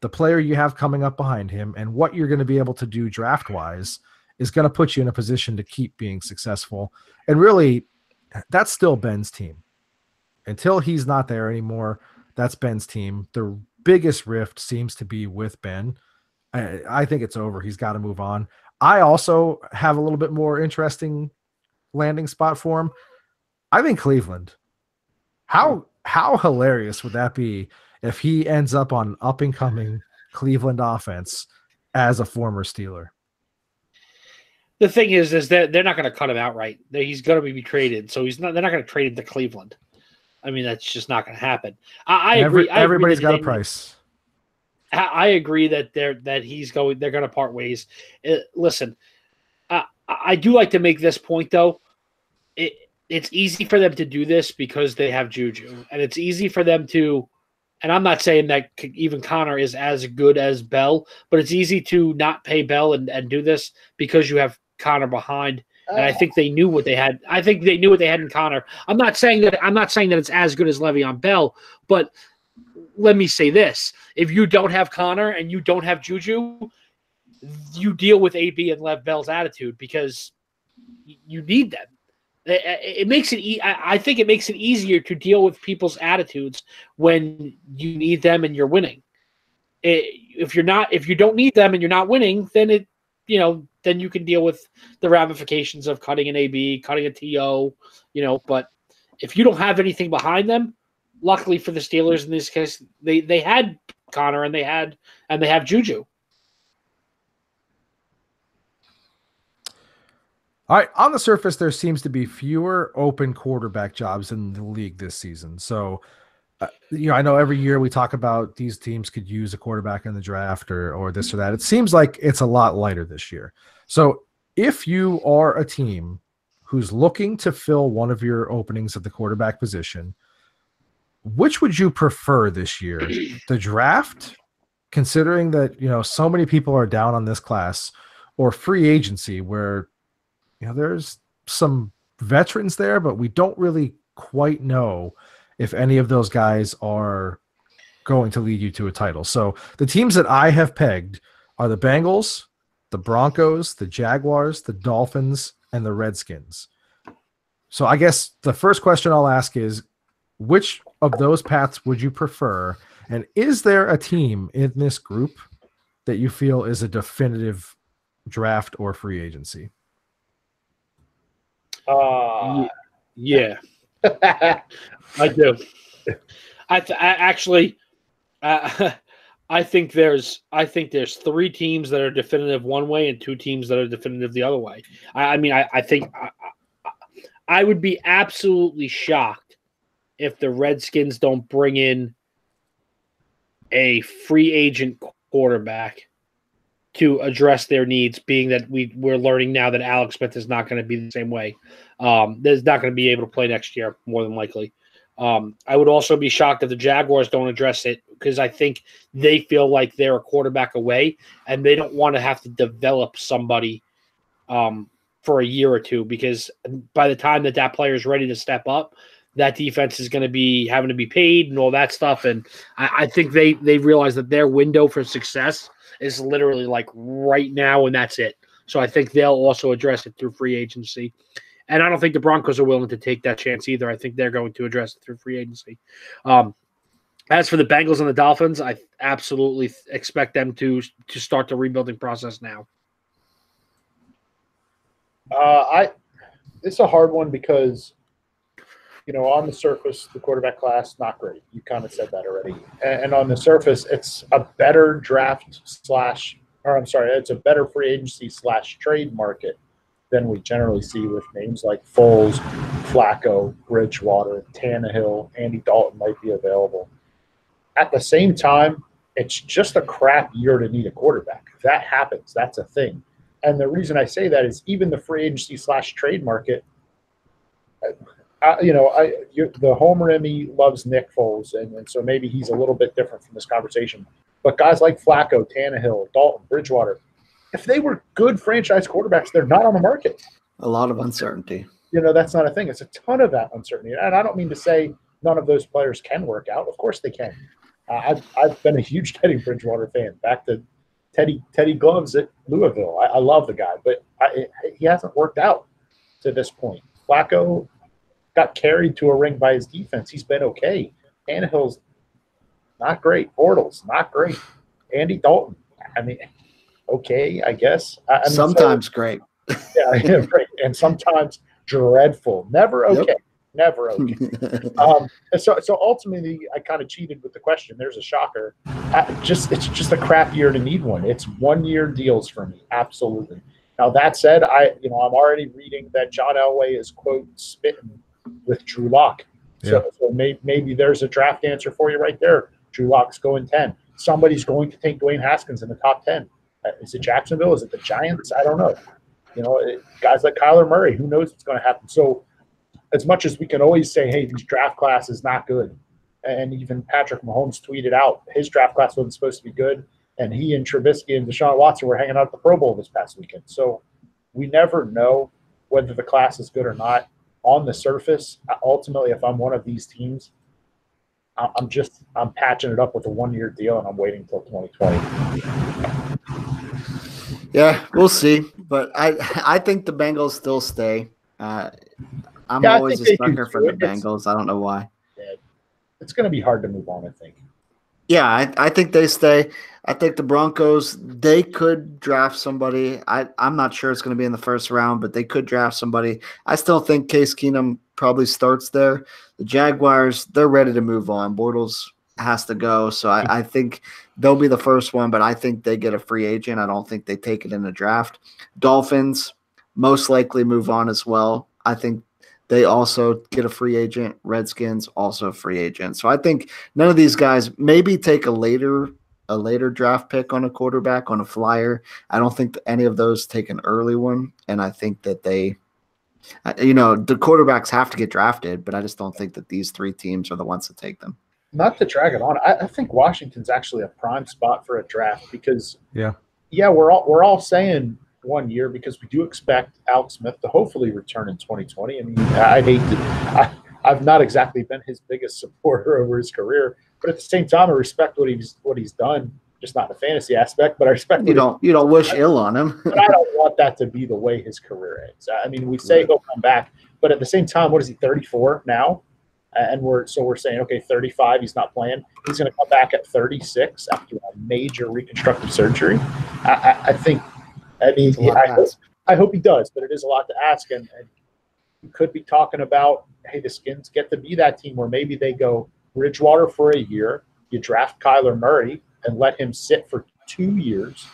the player you have coming up behind him and what you're going to be able to do draft-wise is going to put you in a position to keep being successful. And really, that's still Ben's team. Until he's not there anymore, that's Ben's team. The biggest rift seems to be with Ben. I think it's over. He's got to move on. I also have a little bit more interesting landing spot for him. I think Cleveland. How hilarious would that be if he ends up on up and coming Cleveland offense as a former Steeler? The thing is that they're not going to cut him outright. He's going to be traded, so they're not going to trade him to Cleveland. I mean, that's just not going to happen. I agree. Everybody's got a price. I agree that they're going to part ways. Listen, I do like to make this point though. It's easy for them to do this because they have Juju, and it's easy for them to. And I'm not saying that even Connor is as good as Bell, but it's easy to not pay Bell and do this because you have Connor behind. And I think they knew what they had. I think they knew what they had in Connor. I'm not saying that it's as good as Le'Veon Bell, but let me say this: if you don't have Connor and you don't have Juju, you deal with AB and Lev Bell's attitude because you need them. It makes it. I think it makes it easier to deal with people's attitudes when you need them and you're winning. If you don't need them and you're not winning, then then you can deal with the ramifications of cutting an AB, cutting a TO, But if you don't have anything behind them, luckily for the Steelers in this case, they had Connor and they have Juju. All right, on the surface, there seems to be fewer open quarterback jobs in the league this season. So, I know every year we talk about these teams could use a quarterback in the draft or this or that. It seems like it's a lot lighter this year. So, if you are a team who's looking to fill one of your openings at the quarterback position, which would you prefer this year? The draft, considering that, so many people are down on this class, or free agency where there's some veterans there, but we don't really quite know if any of those guys are going to lead you to a title. So the teams that I have pegged are the Bengals, the Broncos, the Jaguars, the Dolphins, and the Redskins. So I guess the first question I'll ask is, which of those paths would you prefer? And is there a team in this group that you feel is a definitive draft or free agency? Yeah, I do. I think there's 3 teams that are definitive one way and 2 teams that are definitive the other way. I think I would be absolutely shocked if the Redskins don't bring in a free agent quarterback to address their needs, being that we're learning now that Alex Smith is not going to be the same way. There's not going to be able to play next year, more than likely. I would also be shocked if the Jaguars don't address it, because I think they feel like they're a quarterback away and they don't want to have to develop somebody for a year or two, because by the time that player is ready to step up, that defense is going to be having to be paid and all that stuff. And I think they realize that their window for success is literally like right now, and that's it. So I think they'll also address it through free agency. And I don't think the Broncos are willing to take that chance either. I think they're going to address it through free agency. As for the Bengals and the Dolphins, I absolutely expect them to start the rebuilding process now. It's a hard one because, on the surface, the quarterback class, not great. You kind of said that already. And on the surface, it's a better it's a better free agency / trade market than we generally see with names like Foles, Flacco, Bridgewater, Tannehill, Andy Dalton might be available. At the same time, it's just a crap year to need a quarterback. That happens. That's a thing. And the reason I say that is even the free agency / trade market, the homer in me loves Nick Foles, and so maybe he's a little bit different from this conversation. But guys like Flacco, Tannehill, Dalton, Bridgewater, if they were good franchise quarterbacks, they're not on the market. A lot of uncertainty. That's not a thing. It's a ton of that uncertainty. And I don't mean to say none of those players can work out. Of course they can. I've been a huge Teddy Bridgewater fan, back to Teddy Gloves at Louisville. I love the guy, but he hasn't worked out to this point. Flacco got carried to a ring by his defense. He's been okay. Tannehill's not great. Bortles, not great. Andy Dalton, okay, I guess. Sometimes great. Yeah, great. And sometimes dreadful. Never okay. Yep. Never okay. So ultimately, I kind of cheated with the question. There's a shocker. It's just a crap year to need one. It's 1-year deals for me. Absolutely. Now, that said, I'm already reading that John Elway is, quote, spitting with Drew Lock. So maybe there's a draft answer for you right there. Drew Lock's going 10. Somebody's going to take Dwayne Haskins in the top 10. Is it Jacksonville? Is it the Giants? I don't know. Guys like Kyler Murray, who knows what's going to happen? So as much as we can always say, hey, this draft class is not good, and even Patrick Mahomes tweeted out his draft class wasn't supposed to be good, and he and Trubisky and Deshaun Watson were hanging out at the Pro Bowl this past weekend. So we never know whether the class is good or not. On the surface, ultimately, if I'm one of these teams, I'm patching it up with a 1-year deal, and I'm waiting until 2020. Yeah, we'll see. But I think the Bengals still stay. I'm always a sucker for the Bengals. I don't know why. Yeah, it's going to be hard to move on, I think. Yeah, I think they stay. I think the Broncos, they could draft somebody. I'm not sure it's going to be in the first round, but they could draft somebody. I still think Case Keenum probably starts there. The Jaguars, they're ready to move on. Bortles has to go. So I think they'll be the first one, but I think they get a free agent. I don't think they take it in the draft. Dolphins most likely move on as well. I think they also get a free agent. Redskins also a free agent. So I think none of these guys maybe take a later draft pick on a quarterback on a flyer. I don't think any of those take an early one, and I think that they, the quarterbacks have to get drafted, but I just don't think that these three teams are the ones to take them. Not to drag it on, I think Washington's actually a prime spot for a draft because Yeah, we're all saying 1 year because we do expect Alex Smith to hopefully return in 2020. I mean, I've not exactly been his biggest supporter over his career, but at the same time, I respect what he's done, just not in the fantasy aspect, but I respect you don't wish ill on him. but I don't want that to be the way his career ends. I mean, we say he'll come back, but at the same time, what is he, 34 now? And we're saying, okay, 35, he's not playing. He's going to come back at 36 after a major reconstructive surgery. I think. I mean, I hope he does, but it is a lot to ask. And you could be talking about, hey, the Skins get to be that team where maybe they go Bridgewater for a year, you draft Kyler Murray and let him sit for 2 years.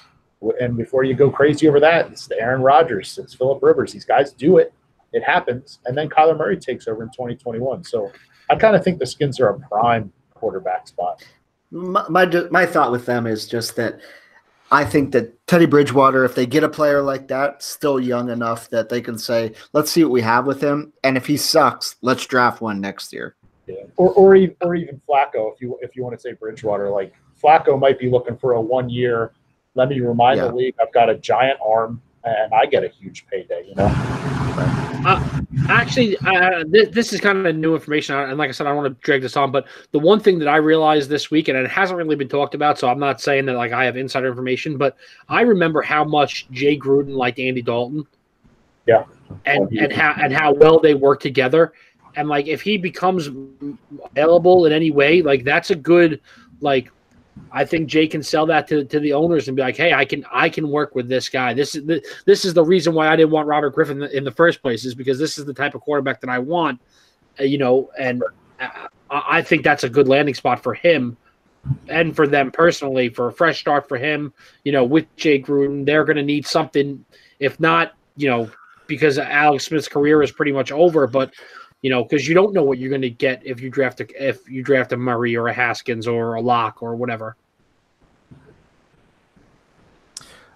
And before you go crazy over that, it's the Aaron Rodgers, it's Phillip Rivers. These guys do it. It happens. And then Kyler Murray takes over in 2021. So I kind of think the Skins are a prime quarterback spot. My thought with them is just that I think that Teddy Bridgewater, if they get a player like that, still young enough that they can say, let's see what we have with him. And if he sucks, let's draft one next year. Yeah. Or even Flacco, if you want to say Bridgewater. Like Flacco might be looking for a 1 year. Let me remind the league, I've got a giant arm and I get a huge payday, Actually, this is kind of new information, and like I said, I don't want to drag this on, but the one thing that I realized this week, and it hasn't really been talked about, so I'm not saying that like I have insider information, but I remember how much Jay Gruden liked Andy Dalton, and how well they work together, and like if he becomes available in any way, like that's a good like. I think Jay can sell that to the owners and be like, "Hey, I can work with this guy. This is the reason why I didn't want Robert Griffin in the first place, is because this is the type of quarterback that I want, And I think that's a good landing spot for him and for them personally, for a fresh start for him. With Jay Gruden, they're going to need something. If not, because Alex Smith's career is pretty much over, but. Because you don't know what you're going to get if you draft a Murray or a Haskins or a Locke or whatever.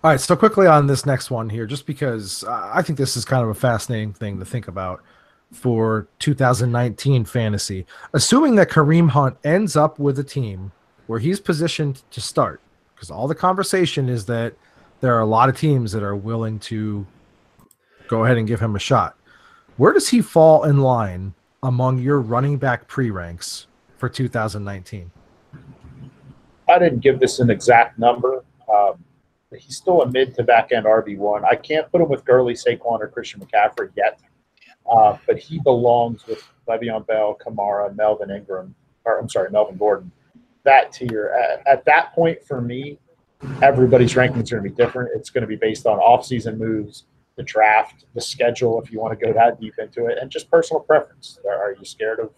All right, so quickly on this next one here, just because I think this is kind of a fascinating thing to think about for 2019 fantasy. Assuming that Kareem Hunt ends up with a team where he's positioned to start, because all the conversation is that there are a lot of teams that are willing to go ahead and give him a shot. Where does he fall in line among your running back pre-ranks for 2019? I didn't give this an exact number. He's still a mid to back end RB1. I can't put him with Gurley, Saquon, or Christian McCaffrey yet, but he belongs with Le'Veon Bell, Kamara, Melvin Gordon. That tier. At that point, for me, everybody's rankings are going to be different. It's going to be based on offseason moves, the draft, the schedule, if you want to go that deep into it, and just personal preference. Are you scared of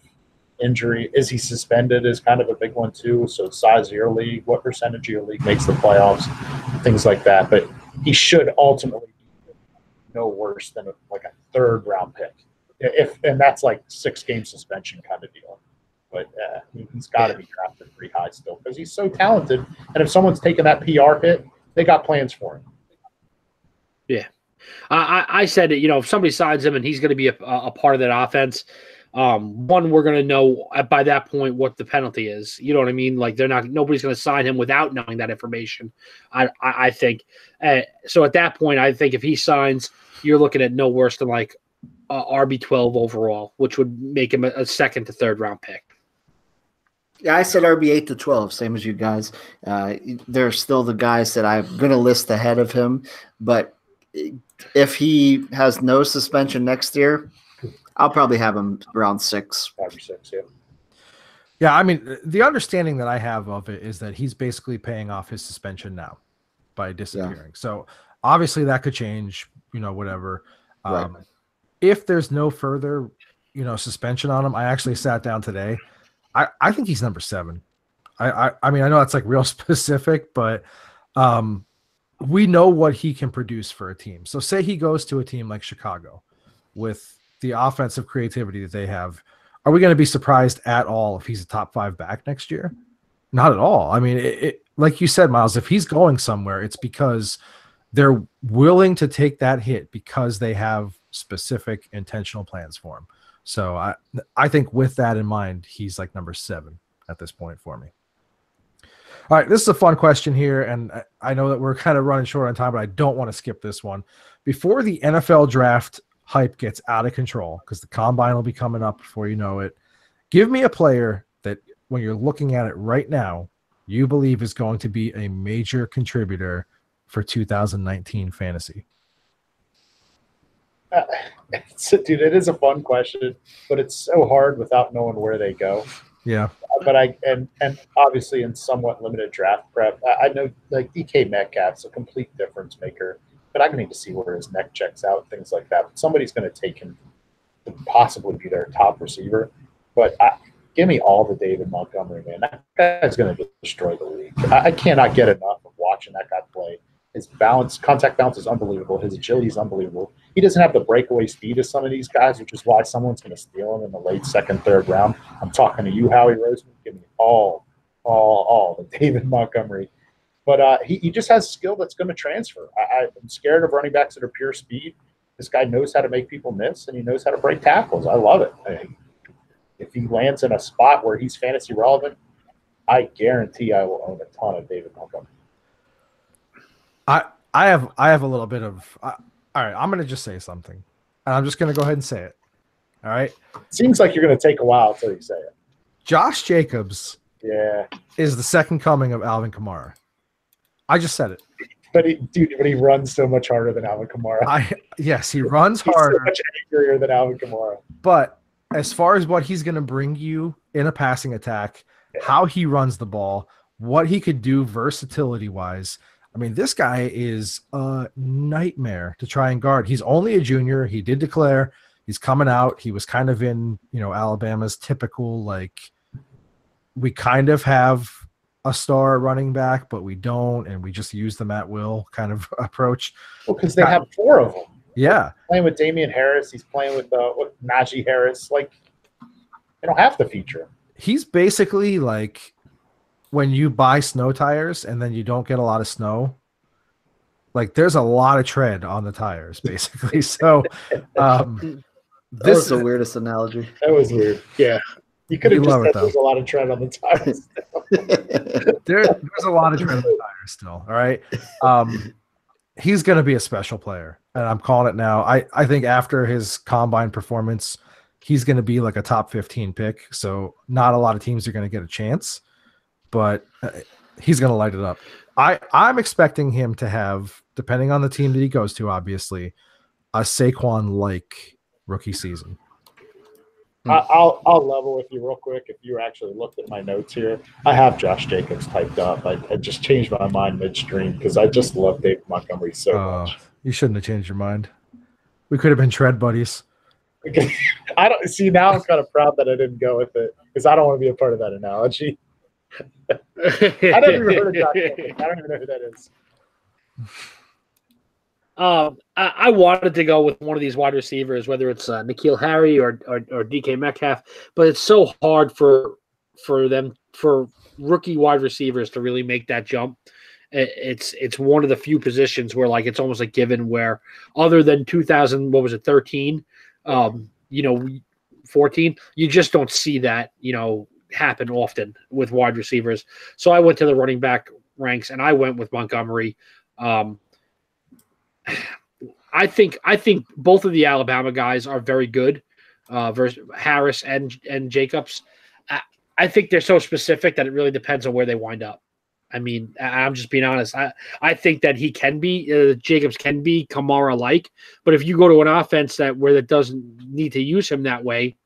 injury? Is he suspended is kind of a big one too. So size of your league, what percentage of your league makes the playoffs, things like that. But he should ultimately be no worse than a third round pick. And that's like 6-game suspension kind of deal. But he's got to be drafted pretty high still because he's so talented. And if someone's taking that PR hit, they got plans for him. Yeah. I said that, if somebody signs him and he's going to be a part of that offense, we're going to know by that point what the penalty is. You know what I mean? Like nobody's going to sign him without knowing that information. I think. So at that point, I think if he signs, you're looking at no worse than like RB12 overall, which would make him a second to third round pick. Yeah, I said RB8 to 12, same as you guys. There are still the guys that I'm going to list ahead of him, but if he has no suspension next year, I'll probably have him around 6. 5 or 6, yeah. Yeah, I mean, the understanding that I have of it is that he's basically paying off his suspension now by disappearing. So obviously that could change, whatever. Right. If there's no further, suspension on him, I actually sat down today. I think he's number 7. I mean, I know that's like real specific, but we know what he can produce for a team. So say he goes to a team like Chicago with the offensive creativity that they have. Are we going to be surprised at all if he's a top 5 back next year? Not at all. I mean, it like you said, Miles, if he's going somewhere, it's because they're willing to take that hit because they have specific intentional plans for him. So I think with that in mind, he's like number 7 at this point for me. All right, this is a fun question here, and I know that we're kind of running short on time, but I don't want to skip this one. Before the NFL draft hype gets out of control, because the combine will be coming up before you know it, give me a player that when you're looking at it right now, you believe is going to be a major contributor for 2019 fantasy. Dude, it is a fun question, but it's so hard without knowing where they go. Yeah. But and obviously in somewhat limited draft prep, I know like DK Metcalf's a complete difference maker, but I need to see where his neck checks out, things like that. But somebody's going to take him to possibly be their top receiver. But give me all the David Montgomery, man. That guy's going to destroy the league. I cannot get enough of watching that guy play. His contact balance is unbelievable. His agility is unbelievable. He doesn't have the breakaway speed of some of these guys, which is why someone's going to steal him in the late 2nd, 3rd round. I'm talking to you, Howie Roseman. Give me all the David Montgomery. But he just has skill that's going to transfer. I'm scared of running backs that are pure speed. This guy knows how to make people miss, and he knows how to break tackles. I love it. If he lands in a spot where he's fantasy relevant, I guarantee I will own a ton of David Montgomery. I have a little bit of all right, I'm going to just say something, and I'm just going to go ahead and say it. All right. Seems like you're going to take a while until you say it. Josh Jacobs is the second coming of Alvin Kamara. I just said it. But he runs so much harder than Alvin Kamara. Yes, he runs harder. So much angrier than Alvin Kamara. But as far as what he's going to bring you in a passing attack, how he runs the ball, what he could do versatility-wise, I mean, this guy is a nightmare to try and guard. He's only a junior. He did declare he's coming out. He was kind of in, Alabama's typical, like, we kind of have a star running back, but we don't, and we just use them at will kind of approach. Well, because they have 4 of them. Yeah. He's playing with Damian Harris. He's playing with Najee Harris. Like, they don't have to feature. He's basically like when you buy snow tires and then you don't get a lot of snow, like there's a lot of tread on the tires, basically. So that was the weirdest analogy. That was weird. Yeah. You could have just said there's a lot of tread on the tires. There's a lot of tread on the tires still. All right. He's going to be a special player, and I'm calling it now. I think after his combine performance, he's going to be like a top 15 pick. So not a lot of teams are going to get a chance, but he's going to light it up. I'm expecting him to have, depending on the team that he goes to, obviously, a Saquon-like rookie season. I'll level with you real quick. If you actually looked at my notes here, I have Josh Jacobs typed up. I just changed my mind midstream because I just love David Montgomery so much. You shouldn't have changed your mind. We could have been tread buddies. I don't see now. I'm kind of proud that I didn't go with it because I don't want to be a part of that analogy. I never even heard of Josh Jacobs. I don't even know who that is. I wanted to go with one of these wide receivers, whether it's N'Keal Harry or DK Metcalf, but it's so hard for rookie wide receivers to really make that jump. It's one of the few positions where like it's almost like given where other than 13, 14, you just don't see that happen often with wide receivers. So I went to the running back ranks and I went with Montgomery. I think both of the Alabama guys are very good, versus Harris and Jacobs. I think they're so specific that it really depends on where they wind up. I mean, I'm just being honest. I think that he can be Jacobs can be Kamara-like, but if you go to an offense that doesn't need to use him that way,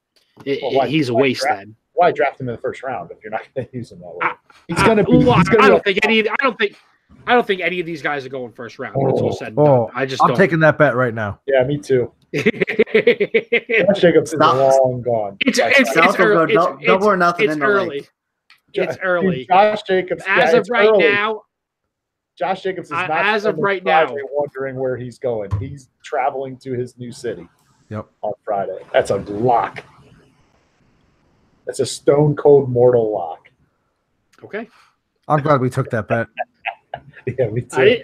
he's a waste then. why draft him in the first round if you're not going to use him that way? He's going to be. I don't think any of these guys are going first round. When it's all said and done. I'm taking that bet right now. Yeah, me too. Josh Jacobs is long gone. It's early. Double or nothing. It's early. It's early. Josh Jacobs, as of right now. Josh Jacobs is not as of right now wondering where he's going. He's traveling to his new city. Yep. On Friday. That's a lock. That's a stone cold mortal lock. Okay. I'm glad we took that bet. Yeah, me too.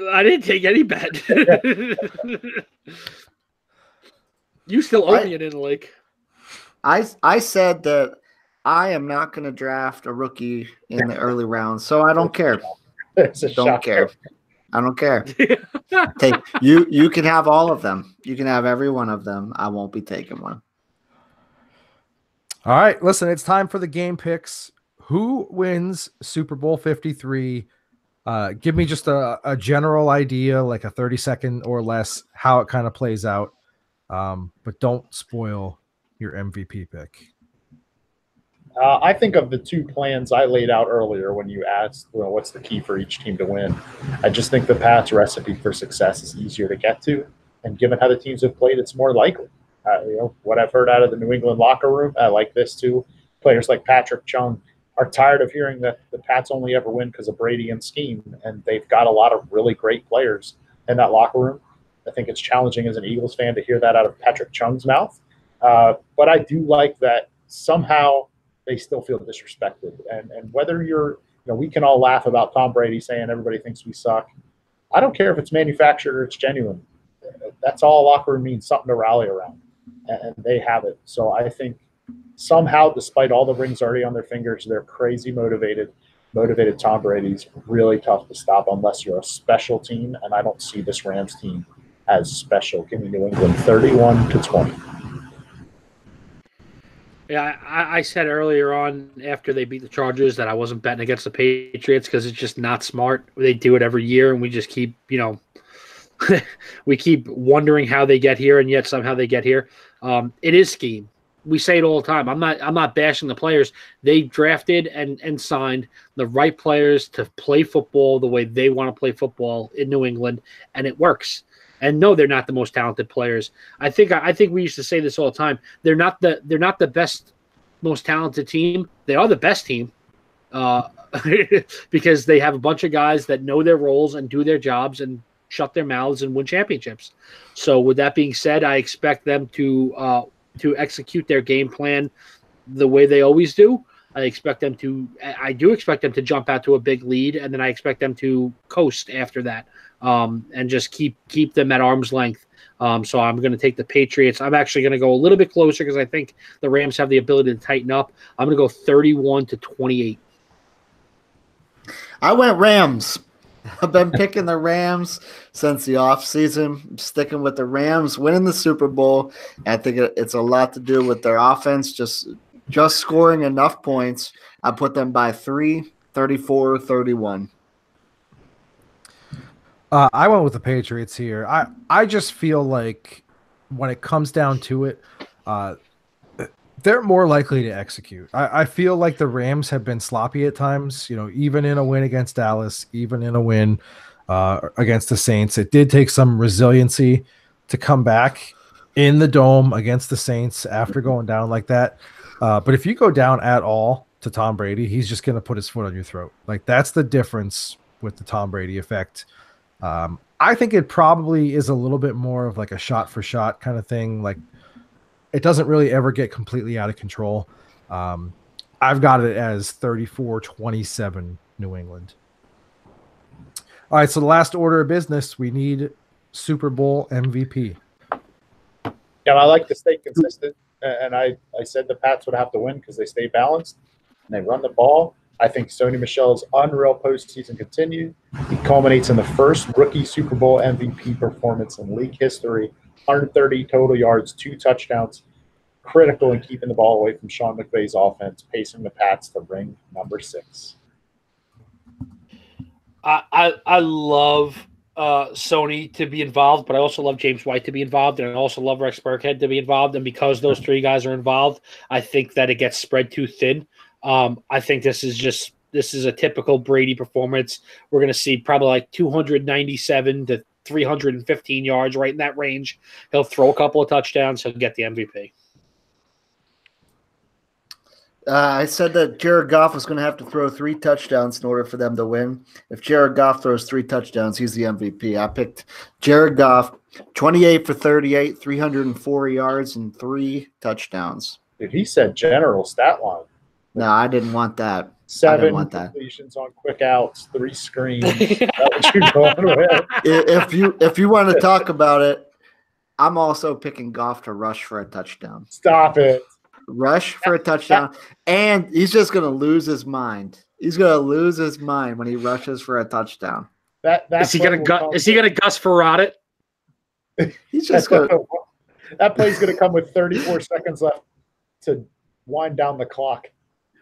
I didn't take any bet. You still owe me an in Lake. I said that I am not going to draft a rookie in the early rounds, so I don't care. Don't care. I don't care. Take you can have all of them. You can have every one of them. I won't be taking one. All right, listen, it's time for the game picks. Who wins Super Bowl 53? Give me just a general idea, like a 30-second or less, how it kind of plays out. But don't spoil your MVP pick. I think of the two plans I laid out earlier when you asked, what's the key for each team to win. I just think the Pats' recipe for success is easier to get to, and given how the teams have played, it's more likely. What I've heard out of the New England locker room, I like this too. Players like Patrick Chung are tired of hearing that the Pats only ever win because of Brady and scheme, and they've got a lot of really great players in that locker room. I think it's challenging as an Eagles fan to hear that out of Patrick Chung's mouth. But I do like that somehow they still feel disrespected. And whether we can all laugh about Tom Brady saying everybody thinks we suck. I don't care if it's manufactured or it's genuine. That's all a locker room means, something to rally around. And they have it. So I think somehow, despite all the rings already on their fingers, they're crazy motivated. Motivated Tom Brady's really tough to stop unless you're a special team. And I don't see this Rams team as special. Give me New England 31-20. Yeah, I said earlier on after they beat the Chargers that I wasn't betting against the Patriots because it's just not smart. They do it every year, and we just keep, we keep wondering how they get here, and yet somehow they get here. It is scheme. We say it all the time. I'm not bashing the players. They drafted and signed the right players to play football the way they want to play football in New England, and it works. And no, they're not the most talented players. I think we used to say this all the time. They're not the best, most talented team. They are the best team, because they have a bunch of guys that know their roles and do their jobs and shut their mouths and win championships. So with that being said, I expect them to execute their game plan the way they always do. I do expect them to jump out to a big lead, and then I expect them to coast after that. And just keep them at arm's length. So I'm going to take the Patriots. I'm actually going to go a little bit closer because I think the Rams have the ability to tighten up. I'm going to go 31-28. I went Rams. I've been picking the Rams since the offseason. I'm sticking with the Rams, winning the Super Bowl. I think it's a lot to do with their offense, just scoring enough points. I put them by 3, 34-31. I went with the Patriots here. I just feel like when it comes down to it, they're more likely to execute. I feel like the Rams have been sloppy at times, even in a win against Dallas, even in a win against the Saints. It did take some resiliency to come back in the Dome against the Saints after going down like that. But if you go down at all to Tom Brady, he's just going to put his foot on your throat. Like, that's the difference with the Tom Brady effect. I think it probably is a little bit more of like a shot for shot kind of thing. Like, it doesn't really ever get completely out of control. I've got it as 34-27 New England. All right, so the last order of business, we need Super Bowl MVP. Yeah, I like to stay consistent, and I said the Pats would have to win because they stay balanced and they run the ball. I think Sony Michel's unreal postseason continued. He culminates in the first rookie Super Bowl MVP performance in league history. 130 total yards, 2 touchdowns. Critical in keeping the ball away from Sean McVay's offense, pacing the Pats to ring number 6. I love Sony to be involved, but I also love James White to be involved, and I also love Rex Burkhead to be involved. And because those three guys are involved, I think that it gets spread too thin. I think this is a typical Brady performance. We're going to see probably like 297 to 315 yards, right in that range. He'll throw a couple of touchdowns. He'll get the MVP. I said that Jared Goff was going to have to throw 3 touchdowns in order for them to win. If Jared Goff throws 3 touchdowns, he's the MVP. I picked Jared Goff, 28 for 38, 304 yards, and 3 touchdowns. Dude, he said general stat line. No, I didn't want that. 7 completions on quick outs, 3 screens. That's what you're going with. If you want to talk about it, I'm also picking Goff to rush for a touchdown. Stop it. Rush for a touchdown, and he's just going to lose his mind. He's going to lose his mind when he rushes for a touchdown. Is he going to Gus Farad it? He's just going to. That play's going to come with 34 seconds left to wind down the clock.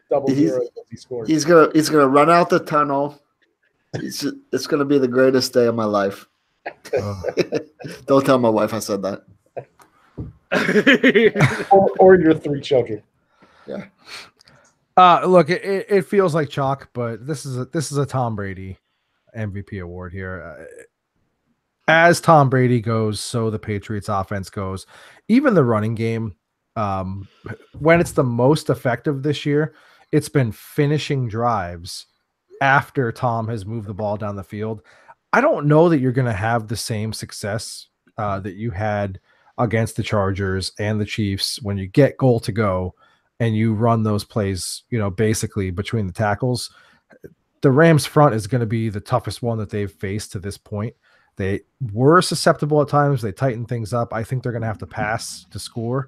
Double zero as he scores. He's gonna run out the tunnel. It's going to be the greatest day of my life. Don't tell my wife I said that. or your 3 children. Yeah. Look, it feels like chalk, but this is a Tom Brady MVP award here. As Tom Brady goes, so the Patriots offense goes. Even the running game, when it's the most effective this year, it's been finishing drives after Tom has moved the ball down the field. I don't know that you're going to have the same success that you had against the Chargers and the Chiefs when you get goal to go and you run those plays, basically between the tackles. The Rams front is going to be the toughest one that they've faced to this point. They were susceptible at times. They tightened things up. I think they're going to have to pass to score.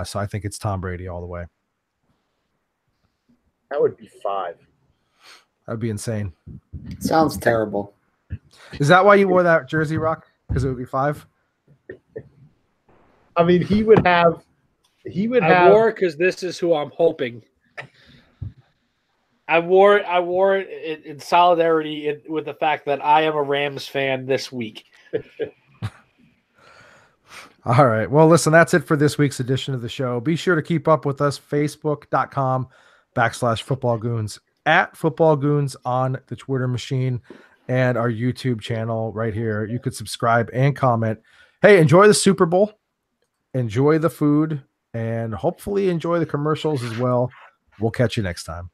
So I think it's Tom Brady all the way. That would be 5. That'd be insane. Sounds terrible. Is that why you wore that jersey, Rock? Because it would be 5? I mean, he would have. I wore it because this is who I'm hoping. I wore it in solidarity with the fact that I am a Rams fan this week. All right. Well, listen, that's it for this week's edition of the show. Be sure to keep up with us, facebook.com/footballgoons, @footballgoons on the Twitter machine, and our YouTube channel right here. You could subscribe and comment. Hey, enjoy the Super Bowl. Enjoy the food, and hopefully enjoy the commercials as well. We'll catch you next time.